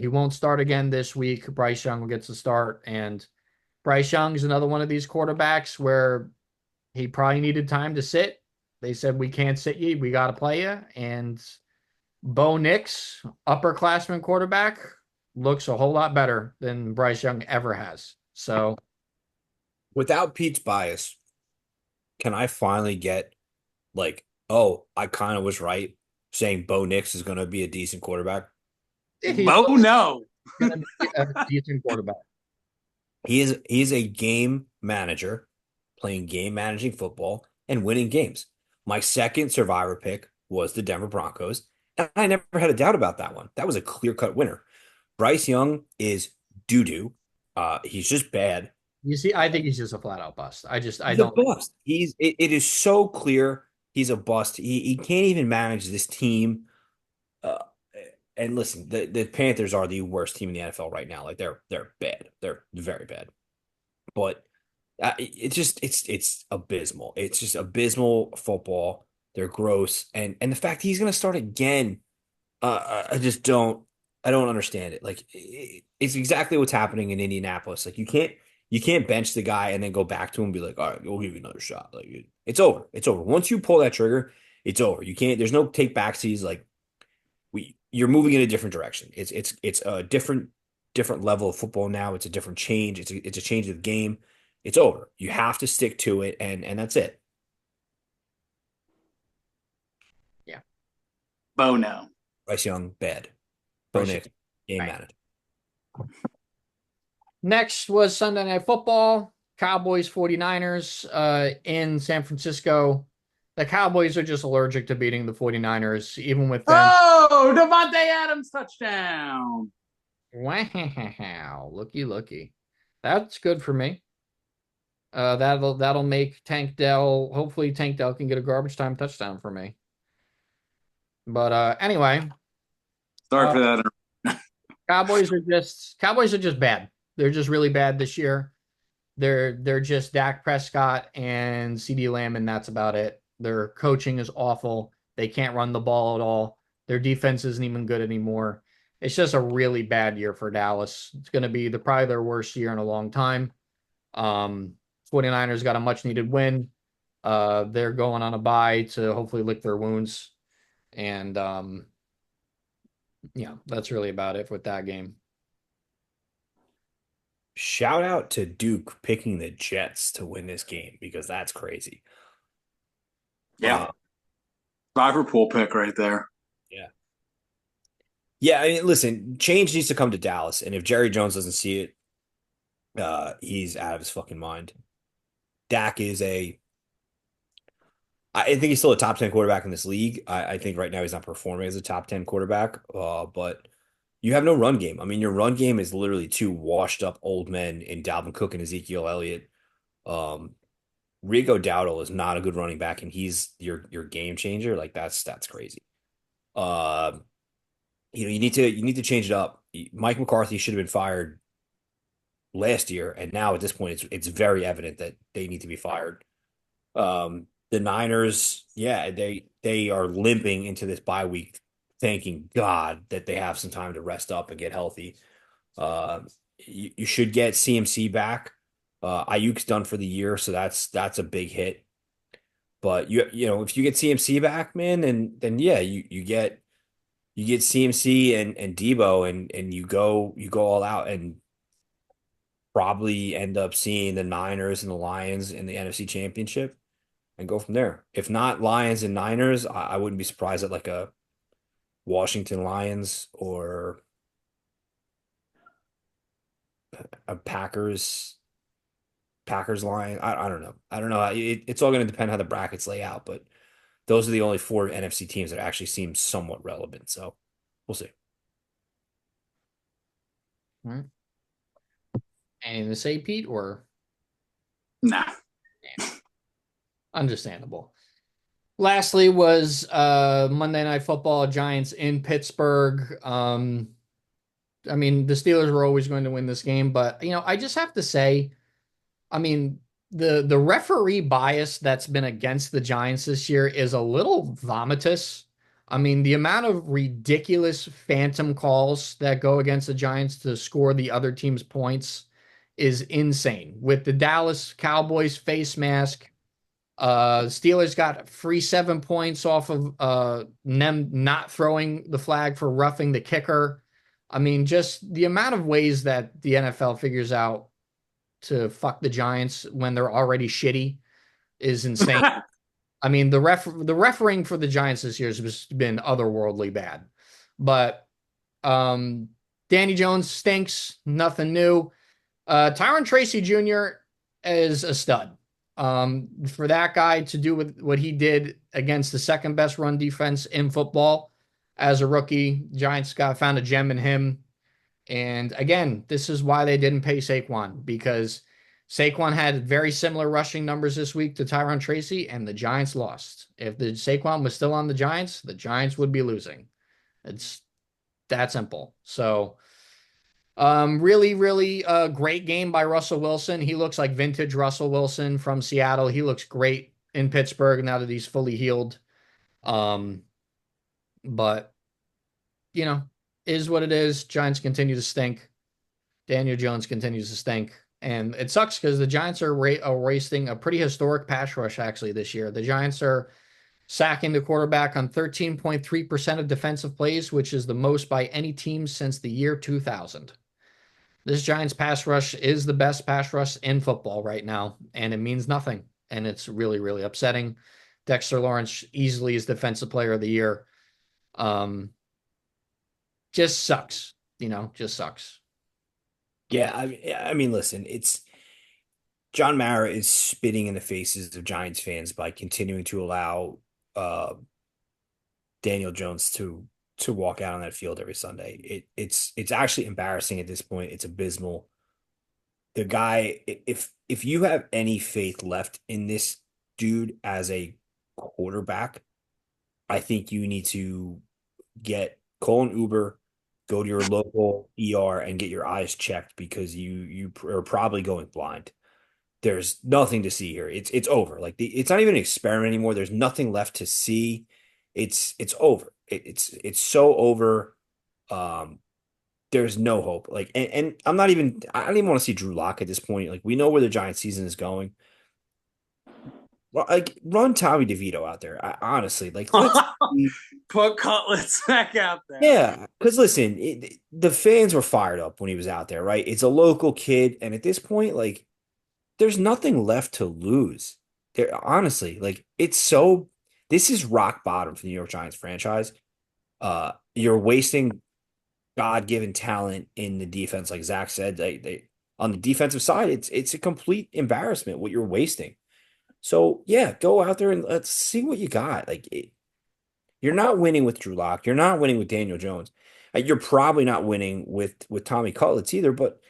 He won't start again this week. Bryce Young will get to start, and Bryce Young's another one of these quarterbacks where he probably needed time to sit. They said, we can't sit you. We got to play you. And Bo Nix, upperclassman quarterback, looks a whole lot better than Bryce Young ever has. So, Without Pete's bias, can I finally get like, oh, I kind of was right saying Bo Nix is going to be a decent quarterback? he's Bo, no. going to be a decent quarterback. He is a game manager playing game managing football and winning games. My second survivor pick was the Denver Broncos, and I never had a doubt about that one. That was a clear-cut winner. Bryce Young is doo-doo. He's just bad. You see, I think he's just a flat out bust. I He's a don't. bust. It is so clear he's a bust. He can't even manage this team. Uh, and listen, the Panthers are the worst team in the NFL right now. Like they're bad. They're very bad. But it's abysmal. It's just abysmal football. They're gross, and the fact he's going to start again, I just don't understand it. Like it's exactly what's happening in Indianapolis. Like you can't bench the guy and then go back to him and be like, all right, we'll give you another shot. Like it's over. It's over. Once you pull that trigger, it's over. You can't. There's no take backsies. Like you're moving in a different direction. It's a different level of football now. It's a different change. It's a change of the game. It's over. You have to stick to it, and that's it. Yeah. Bo, no. Bryce Young, bad. Bo Bryce Nix, game Right. manager. Next was Sunday Night Football. Cowboys 49ers in San Francisco. The Cowboys are just allergic to beating the 49ers, even with them. Oh, Devontae Adams touchdown. Wow, looky. That's good for me. That'll make Tank Dell. Hopefully, Tank Dell can get a garbage time touchdown for me. But anyway, Sorry for that. Cowboys are just bad. They're just really bad this year. They're just Dak Prescott and CD Lamb, and that's about it. Their coaching is awful. They can't run the ball at all. Their defense isn't even good anymore. It's just a really bad year for Dallas. It's going to be probably their worst year in a long time. 49ers got a much needed win. They're going on a bye to hopefully lick their wounds. And yeah, that's really about it with that game. Shout out to Duke picking the Jets to win this game because that's crazy. Yeah. Liverpool pick right there. Yeah. Yeah, I mean, listen, change needs to come to Dallas, and if Jerry Jones doesn't see it, he's out of his fucking mind. Dak I think he's still a top 10 quarterback in this league. I think right now he's not performing as a top 10 quarterback, but you have no run game. I mean, your run game is literally two washed up old men in Dalvin Cook and Ezekiel Elliott. Rico Dowdle is not a good running back, and he's your game changer. Like that's crazy. Uh, you need to change it up. Mike McCarthy should have been fired last year, and now at this point, it's very evident that they need to be fired. The Niners, yeah, they are limping into this bye week, thanking God that they have some time to rest up and get healthy. You should get CMC back. Ayuk's done for the year, so that's a big hit. But you know, if you get CMC back, man, then yeah, you get CMC and Debo and you go all out and probably end up seeing the Niners and the Lions in the NFC Championship and go from there. If not Lions and Niners, I wouldn't be surprised at like a Washington Lions or a Packers line. I don't know. I don't know. It's all going to depend how the brackets lay out, but those are the only four NFC teams that actually seem somewhat relevant. So we'll see. All right. Anything to say, Pete, or Nah. understandable? Lastly was Monday Night Football, Giants in Pittsburgh. I mean, the Steelers were always going to win this game, but I just have to say, I mean, the referee bias that's been against the Giants this year is a little vomitous. I mean, the amount of ridiculous phantom calls that go against the Giants to score the other team's points is insane. With the Dallas Cowboys face mask, Steelers got free 7 points off of them not throwing the flag for roughing the kicker. I mean, just the amount of ways that the NFL figures out to fuck the Giants when they're already shitty is insane. I mean, the refereeing for the Giants this year has just been otherworldly bad. But Danny Jones stinks, nothing new. Tyron Tracy Jr. is a stud. For that guy to do with what he did against the second best run defense in football as a rookie, Giants found a gem in him. And again, this is why they didn't pay Saquon, because Saquon had very similar rushing numbers this week to Tyron Tracy, and the Giants lost. If the Saquon was still on the Giants would be losing. It's that simple. So, really, really great game by Russell Wilson. He looks like vintage Russell Wilson from Seattle. He looks great in Pittsburgh now that he's fully healed. But is what it is. Giants continue to stink. Daniel Jones continues to stink. And it sucks because the Giants are wasting a pretty historic pass rush actually this year. The Giants are sacking the quarterback on 13.3% of defensive plays, which is the most by any team since the year 2000. This Giants pass rush is the best pass rush in football right now, and it means nothing. And it's really, really upsetting. Dexter Lawrence easily is defensive player of the year. Just sucks, just sucks. Yeah, I mean, listen, it's John Mara is spitting in the faces of Giants fans by continuing to allow Daniel Jones to walk out on that field every Sunday. It's actually embarrassing at this point. It's abysmal. The guy, if you have any faith left in this dude as a quarterback, I think you need to call an Uber, go to your local ER and get your eyes checked because you are probably going blind. There's nothing to see here. It's over. Like it's not even an experiment anymore. There's nothing left to see. It's over. It's so over. There's no hope. Like and I don't even want to see Drew Lock at this point. Like we know where the Giants season is going. Well, like run Tommy DeVito out there. Honestly, like let's put Cutlets back out there. Yeah, because listen, the fans were fired up when he was out there, right? It's a local kid, and at this point, like, there's nothing left to lose. Honestly, like, this is rock bottom for the New York Giants franchise. You're wasting God-given talent in the defense, like Zack said. They on the defensive side, it's a complete embarrassment what you're wasting. So yeah, go out there and let's see what you got. Like you're not winning with Drew Lock. You're not winning with Daniel Jones. You're probably not winning with Tommy Cutlets either. But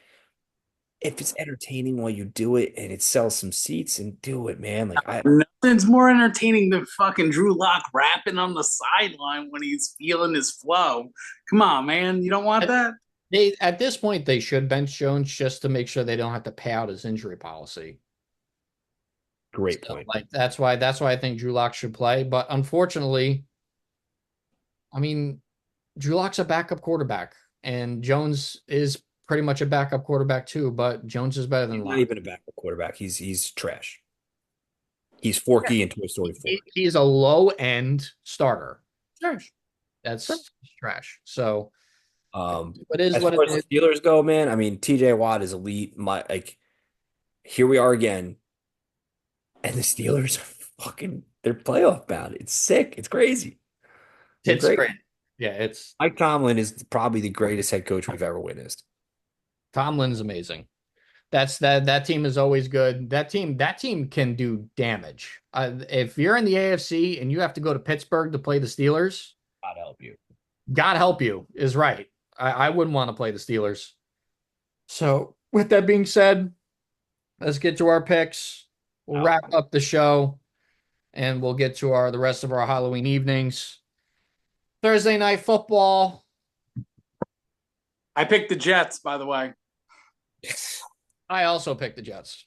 if it's entertaining while you do it and it sells some seats, and do it, man. Like nothing's more entertaining than fucking Drew Lock rapping on the sideline when he's feeling his flow. Come on, man. You don't want that? At this point they should bench Jones just to make sure they don't have to pay out his injury policy. Great point. Like that's why I think Drew Lock should play. But unfortunately, I mean, Drew Lock's a backup quarterback, and Jones is pretty much a backup quarterback too. But Jones is better than He's Lock. not even a backup quarterback. He's trash. He's Forky in Toy Story 4. He's a low end starter. Trash. That's trash. So Um, what is as what far it as is. the Steelers go, man, I mean, TJ Watt is elite. Here we are again, and the Steelers are they're playoff bound. It's sick. It's crazy. They're It's great. great. Yeah, it's Mike Tomlin is probably the greatest head coach we've ever witnessed. Tomlin's amazing. That team is always good. That team can do damage. If you're in the AFC and you have to go to Pittsburgh to play the Steelers, God help you. God help you is right. I wouldn't want to play the Steelers. So with that being said, let's get to our picks. We'll wrap up the show and we'll get to the rest of our Halloween evenings. Thursday night football. I picked the Jets, by the way. I also picked the Jets.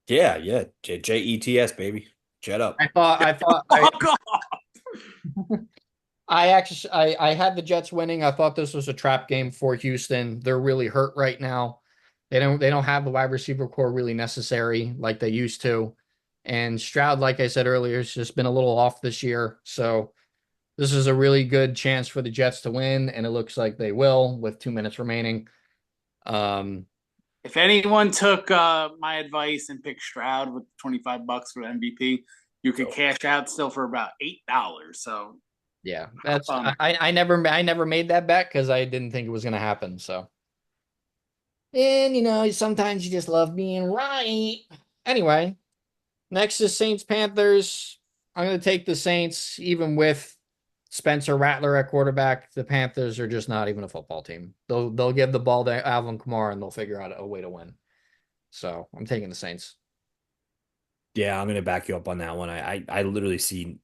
Yeah. Jets, baby. Jet up. Fuck off. I had the Jets winning. I thought this was a trap game for Houston. They're really hurt right now. They don't have the wide receiver core really necessary like they used to. And Stroud, like I said earlier, has just been a little off this year. So this is a really good chance for the Jets to win, and it looks like they will with 2 minutes remaining. If anyone took my advice and picked Stroud with $25 for the MVP, you could cash out still for about $8. So yeah, I never made that bet because I didn't think it was going to happen. So, and sometimes you just love being right. Anyway, next is Saints Panthers. I'm going to take the Saints, even with Spencer Rattler at quarterback. The Panthers are just not even a football team. They'll give the ball to Alvin Kamara and they'll figure out a way to win. So I'm taking the Saints. Yeah, I'm gonna back you up on that one. I literally see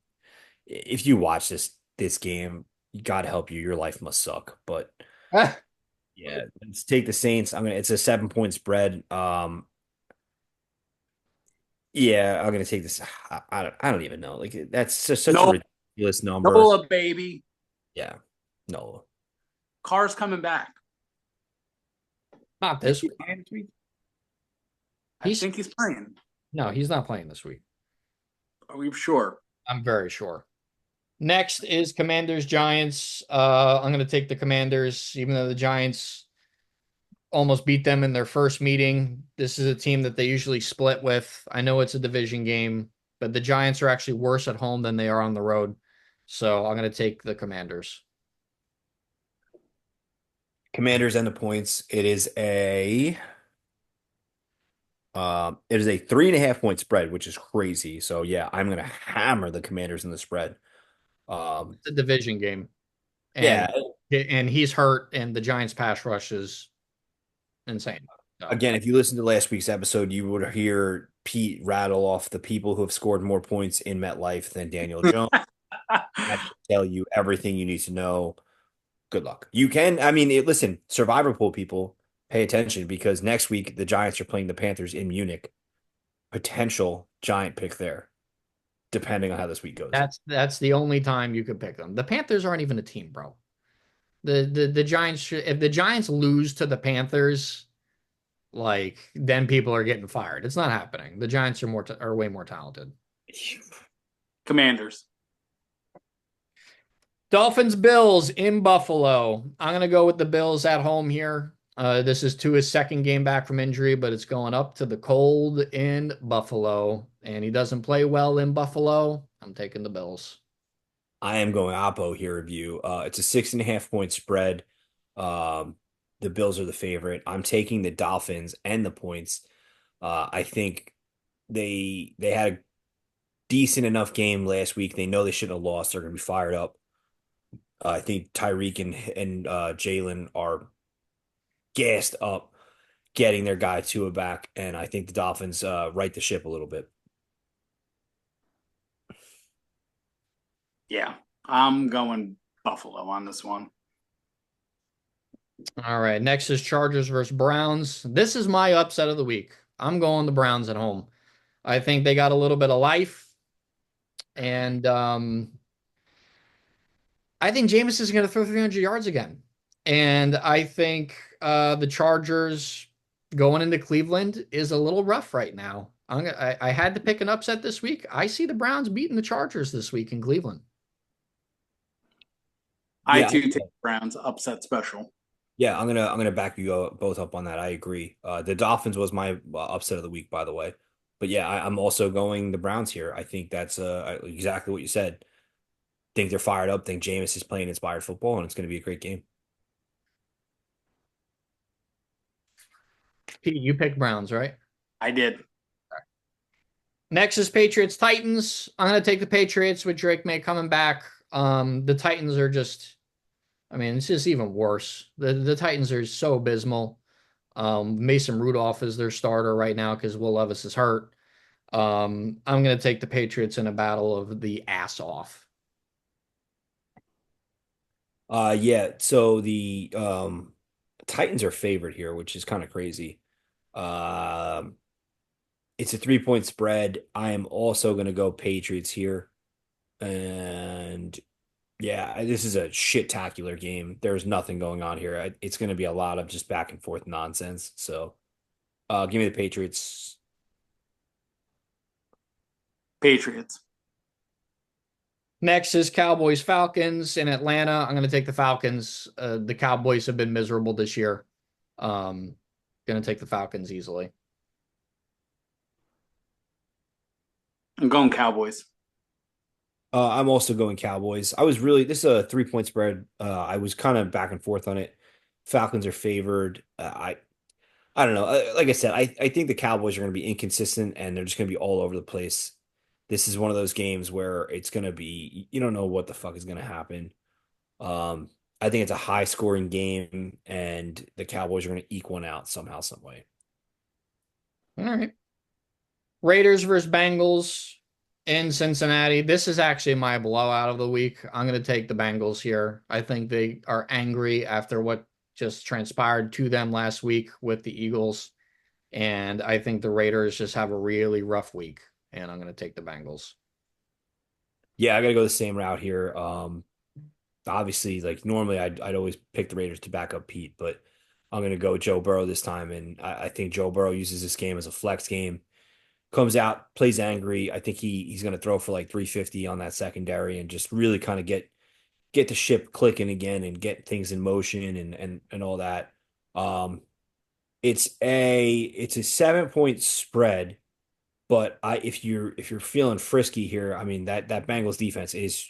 if you watch this game, God help you, your life must suck. But yeah, let's take the Saints. It's a 7 point spread. Yeah, I'm gonna take this. I don't even know. Like that's just such a ridiculous number. Nola, baby. Yeah, no. Carr's coming back. Not this week. I think he's playing. No, he's not playing this week. Are we sure? I'm very sure. Next is Commanders Giants. I'm going to take the Commanders, even though the Giants almost beat them in their first meeting. This is a team that they usually split with. I know it's a division game, but the Giants are actually worse at home than they are on the road. So I'm going to take the Commanders. Commanders and the points. It is a 3.5 point spread, which is crazy. So yeah, I'm gonna hammer the Commanders in the spread. It's a division game. Yeah. And he's hurt, and the Giants pass rush is insane. So. Again, if you listen to last week's episode, you would hear Pete rattle off the people who have scored more points in MetLife than Daniel Jones. That should tell you everything you need to know. Good luck. You can, listen, Survivor Pool people, pay attention because next week the Giants are playing the Panthers in Munich. Potential giant pick there, depending on how this week goes. That's the only time you could pick them. The Panthers aren't even a team, bro. The Giants if the Giants lose to the Panthers, then people are getting fired. It's not happening. The Giants are way more talented. Commanders. Dolphins Bills in Buffalo. I'm gonna go with the Bills at home here. This is Tua's second game back from injury, but it's going up to the cold in Buffalo, and he doesn't play well in Buffalo. I'm taking the Bills. I am going Oppo here of you. It's a 6.5 point spread. The Bills are the favorite. I'm taking the Dolphins and the points. I think they had a decent enough game last week. They know they shouldn't have lost. They're going to be fired up. I think Tyreek and Jalen are gassed up getting their guy Tua back, and I think the Dolphins right the ship a little bit. Yeah, I'm going Buffalo on this one. All right, next is Chargers versus Browns. This is my upset of the week. I'm going the Browns at home. I think they got a little bit of life, and I think Jameis is going to throw 300 yards again. And I think the Chargers going into Cleveland is a little rough right now. I had to pick an upset this week. I see the Browns beating the Chargers this week in Cleveland. I Yeah, too take the Browns upset special. yeah, I'm gonna back you both up on that. I agree. The Dolphins was my upset of the week, by the way. But yeah, I'm also going the Browns here. I think that's exactly what you said. Think they're fired up. Think Jameis is playing inspired football, and it's going to be a great game. Pete, you picked Browns, right? I did. Next is Patriots Titans. I'm gonna take the Patriots with Drake May coming back. The Titans are just, I mean, it's just even worse. The Titans are so abysmal. Mason Rudolph is their starter right now because Will Levis is hurt. I'm gonna take the Patriots in a battle of the ass off. Yeah. So the Titans are favored here, which is kind of crazy. Um, it's a 3 point spread. I am also going to go Patriots here, and yeah, this is a shit-tacular game. There's nothing going on here. It's going to be a lot of just back and forth nonsense. So, give me the Patriots. Patriots. Next is Cowboys Falcons in Atlanta. I'm going to take the Falcons. The Cowboys have been miserable this year. Going to take the Falcons easily. I'm going Cowboys. I'm also going Cowboys. I was really this is a 3 point spread. I was kind of back and forth on it. Falcons are favored. I don't know. Like I said, I think the Cowboys are going to be inconsistent and they're just going to be all over the place. This is one of those games where it's going to be you don't know what the fuck is going to happen. Um, I think it's a high scoring game and the Cowboys are going to eke one out somehow, some way. All right. Raiders versus Bengals in Cincinnati. This is actually my blowout of the week. I'm going to take the Bengals here. I think they are angry after what just transpired to them last week with the Eagles. And I think the Raiders just have a really rough week. And I'm going to take the Bengals. Yeah, I got to go the same route here. Obviously, like normally I'd always pick the Raiders to back up Pete, but I'm going to go Joe Burrow this time. And I think Joe Burrow uses this game as a flex game. Comes out, plays angry. I think he's going to throw for like 350 on that secondary and just really kind of get the ship clicking again and get things in motion and all that. Um, it's a 7 point spread, but if you're feeling frisky here, I mean that Bengals defense is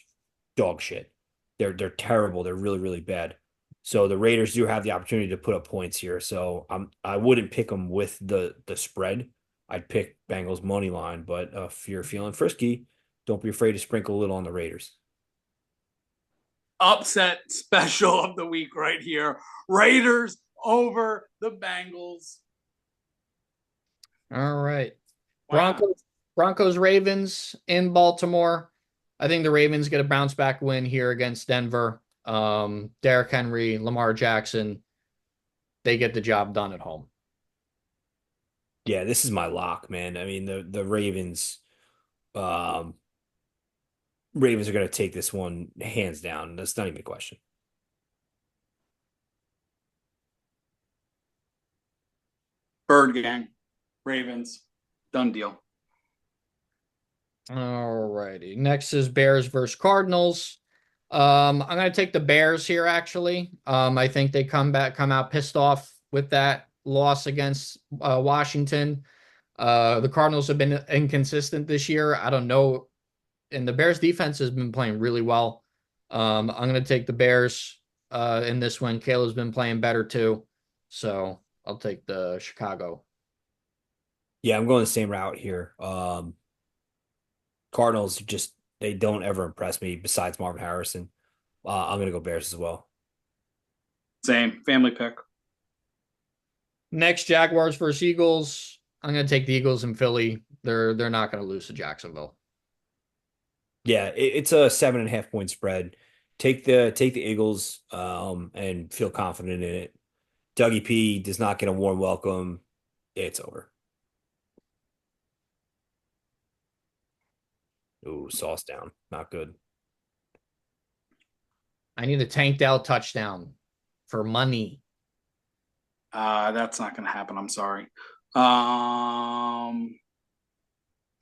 dog shit. They're terrible. They're really really bad. So the Raiders do have the opportunity to put up points here. So I wouldn't pick them with the spread. I'd pick Bengals money line, but if you're feeling frisky, don't be afraid to sprinkle a little on the Raiders. Upset special of the week right here. Raiders over the Bengals. All right. Wow. Broncos Ravens in Baltimore. I think the Ravens get a bounce back win here against Denver. Derrick Henry, Lamar Jackson, they get the job done at home. Yeah, this is my lock, man. I mean the um, Ravens are going to take this one hands down. That's not even a question. Bird Gang. Ravens. Done deal. All righty. Next is Bears versus Cardinals. I'm gonna take the Bears here, actually. I think they come out pissed off with that loss against Washington. The Cardinals have been inconsistent this year. I don't know. And the Bears defense has been playing really well. I'm gonna take the Bears in this one. Caleb's been playing better too. So I'll take the Chicago. Yeah, I'm going the same route here. Cardinals just they don't ever impress me besides Marvin Harrison. I'm gonna go Bears as well. Same. Family pick. Next, Jaguars versus Eagles. I'm going to take the Eagles in Philly. They're not going to lose to Jacksonville. Yeah, it's a 7.5 point spread. Take the Eagles and feel confident in it. Dougie P does not get a warm welcome. It's over. Ooh, sauce down. Not good. I need a Tank Dell touchdown for money. That's not going to happen. I'm sorry. Um,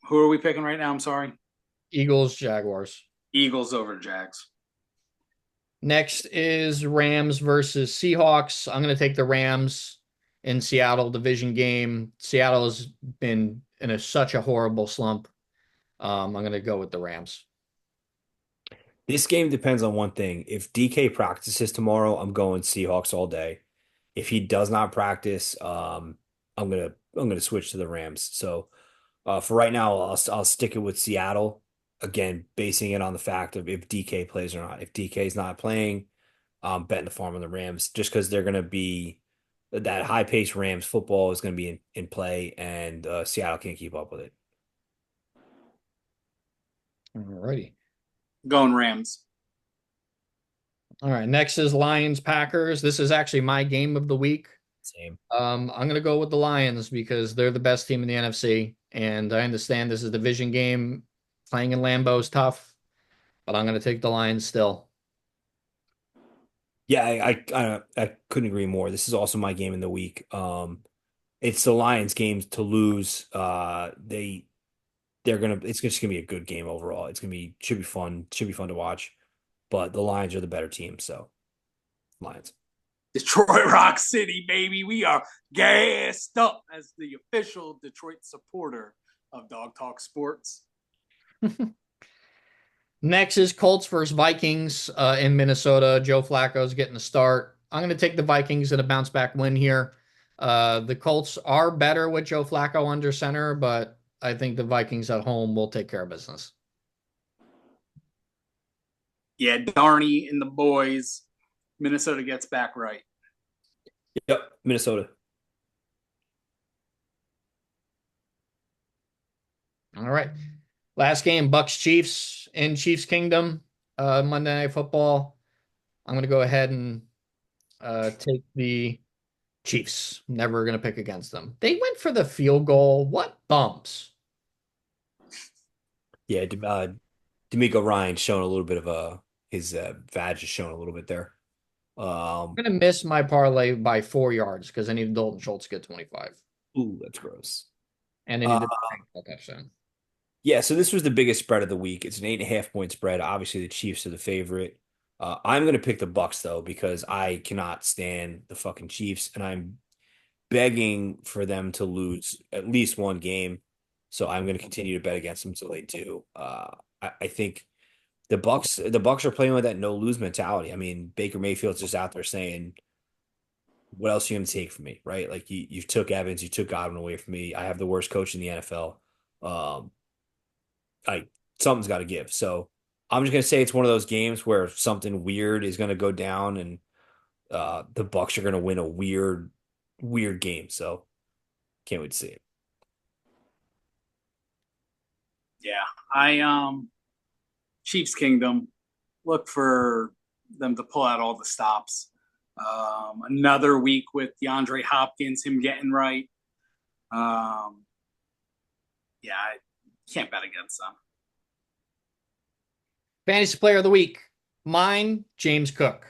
Who are we picking right now? I'm sorry. Eagles, Jaguars. Eagles over Jags. Next is Rams versus Seahawks. I'm going to take the Rams in Seattle division game. Seattle has been in such a horrible slump. I'm going to go with the Rams. This game depends on one thing. If DK practices tomorrow, I'm going Seahawks all day. If he does not practice, I'm gonna switch to the Rams. So for right now, I'll stick it with Seattle. Again, basing it on the fact of if DK plays or not. If DK is not playing, I'm betting the farm on the Rams just because they're gonna be that high paced Rams football is gonna be in play, and Seattle can't keep up with it. Alrighty. Going Rams. All right. Next is Lions Packers. This is actually my game of the week. Same. I'm gonna go with the Lions because they're the best team in the NFC, and I understand this is a division game. Playing in Lambeau is tough, but I'm gonna take the Lions still. Yeah, I couldn't agree more. This is also my game in the week. It's the Lions games to lose. They're gonna it's just gonna be a good game overall. It's gonna be should be fun to watch. But the Lions are the better team, so Lions. Detroit Rock City, baby. We are gassed up as the official Detroit supporter of Dog Talk Sports. Next is Colts versus Vikings in Minnesota. Joe Flacco's getting the start. I'm going to take the Vikings in a bounce back win here. The Colts are better with Joe Flacco under center, but I think the Vikings at home will take care of business. Yeah, Darney and the boys. Minnesota gets back right. Yep, Minnesota. All right. Last game, Bucks Chiefs in Chiefs Kingdom, Monday Night Football. I'm going to go ahead and take the Chiefs. Never going to pick against them. They went for the field goal. What bumps? Yeah, D'Amico Ryan showing a little bit of his vag is showing a little bit there. I'm going to miss my parlay by 4 yards because I need Dalton Schultz to get 25. Ooh, that's gross. And I need to a touchdown. Yeah, so this was the biggest spread of the week. It's an 8.5 point spread. Obviously, the Chiefs are the favorite. I'm going to pick the Bucks though because I cannot stand the fucking Chiefs, and I'm begging for them to lose at least one game. So I'm going to continue to bet against them until they do. I think the Bucks are playing with that no lose mentality. I mean, Baker Mayfield's just out there saying, "What else are you going to take from me?" Right? Like you took Evans, you took Godwin away from me. I have the worst coach in the NFL. I Something's got to give. So I'm just gonna say it's one of those games where something weird is gonna go down, and the Bucks are gonna win a weird game. So can't wait to see it. Yeah, I Chiefs Kingdom. Look for them to pull out all the stops. Another week with DeAndre Hopkins, him getting right. Yeah, I can't bet against them. Fantasy player of the week. Mine, James Cook.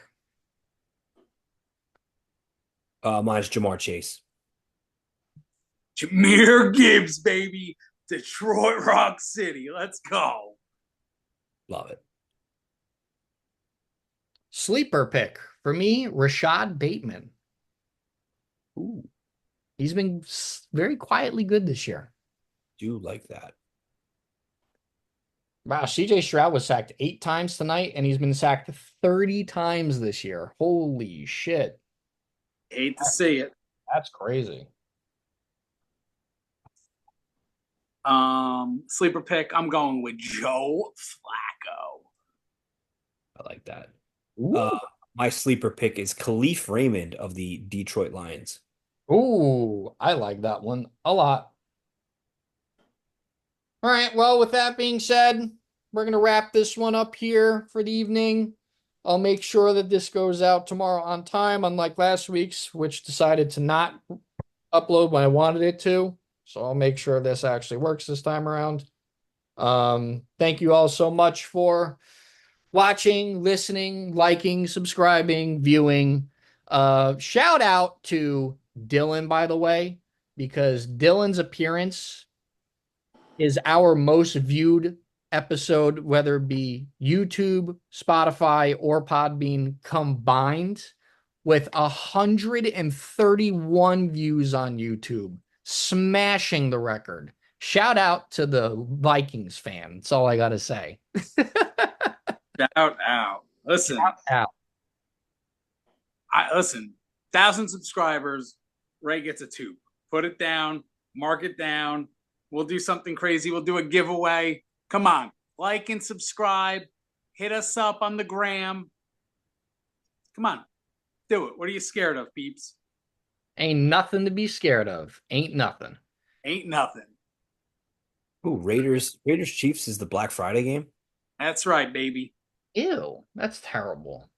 Mine's Jamar Chase. Jahmyr Gibbs, baby. Detroit Rock City. Let's go. Love it. Sleeper pick for me, Rashad Bateman. Ooh, He's been very quietly good this year. do like that. Wow, CJ Stroud was sacked 8 times tonight, and he's been sacked 30 times this year. Holy shit. Hate to see it. That's crazy. Sleeper pick. I'm going with Joe Flacco. I like that. Ooh. My sleeper pick is Khalif Raymond of the Detroit Lions. Ooh, I like that one a lot. All right, well, with that being said, we're going to wrap this one up here for the evening. I'll make sure that this goes out tomorrow on time, unlike last week's, which decided to not upload when I wanted it to. So I'll make sure this actually works this time around. Thank you all so much for watching, listening, liking, subscribing, viewing. Shout out to Dylan, by the way, because Dylan's appearance is our most viewed episode, whether it be YouTube, Spotify, or Podbean combined, with 131 views on YouTube, smashing the record. Shout out to the Vikings fan. That's all I got to say. Shout out. Listen, Shout out. listen. 1,000 subscribers, Ray gets a tube. Put it down, mark it down. We'll do something crazy. We'll do a giveaway. Come on, like and subscribe. Hit us up on the gram. Come on, do it. What are you scared of, peeps? Ain't nothing to be scared of. Ain't nothing. Ain't nothing. Ooh, Raiders Chiefs is the Black Friday game. That's right, baby. Ew, that's terrible.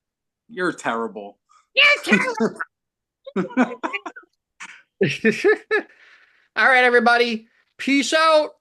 You're terrible. You're terrible. All right, everybody. Peace out.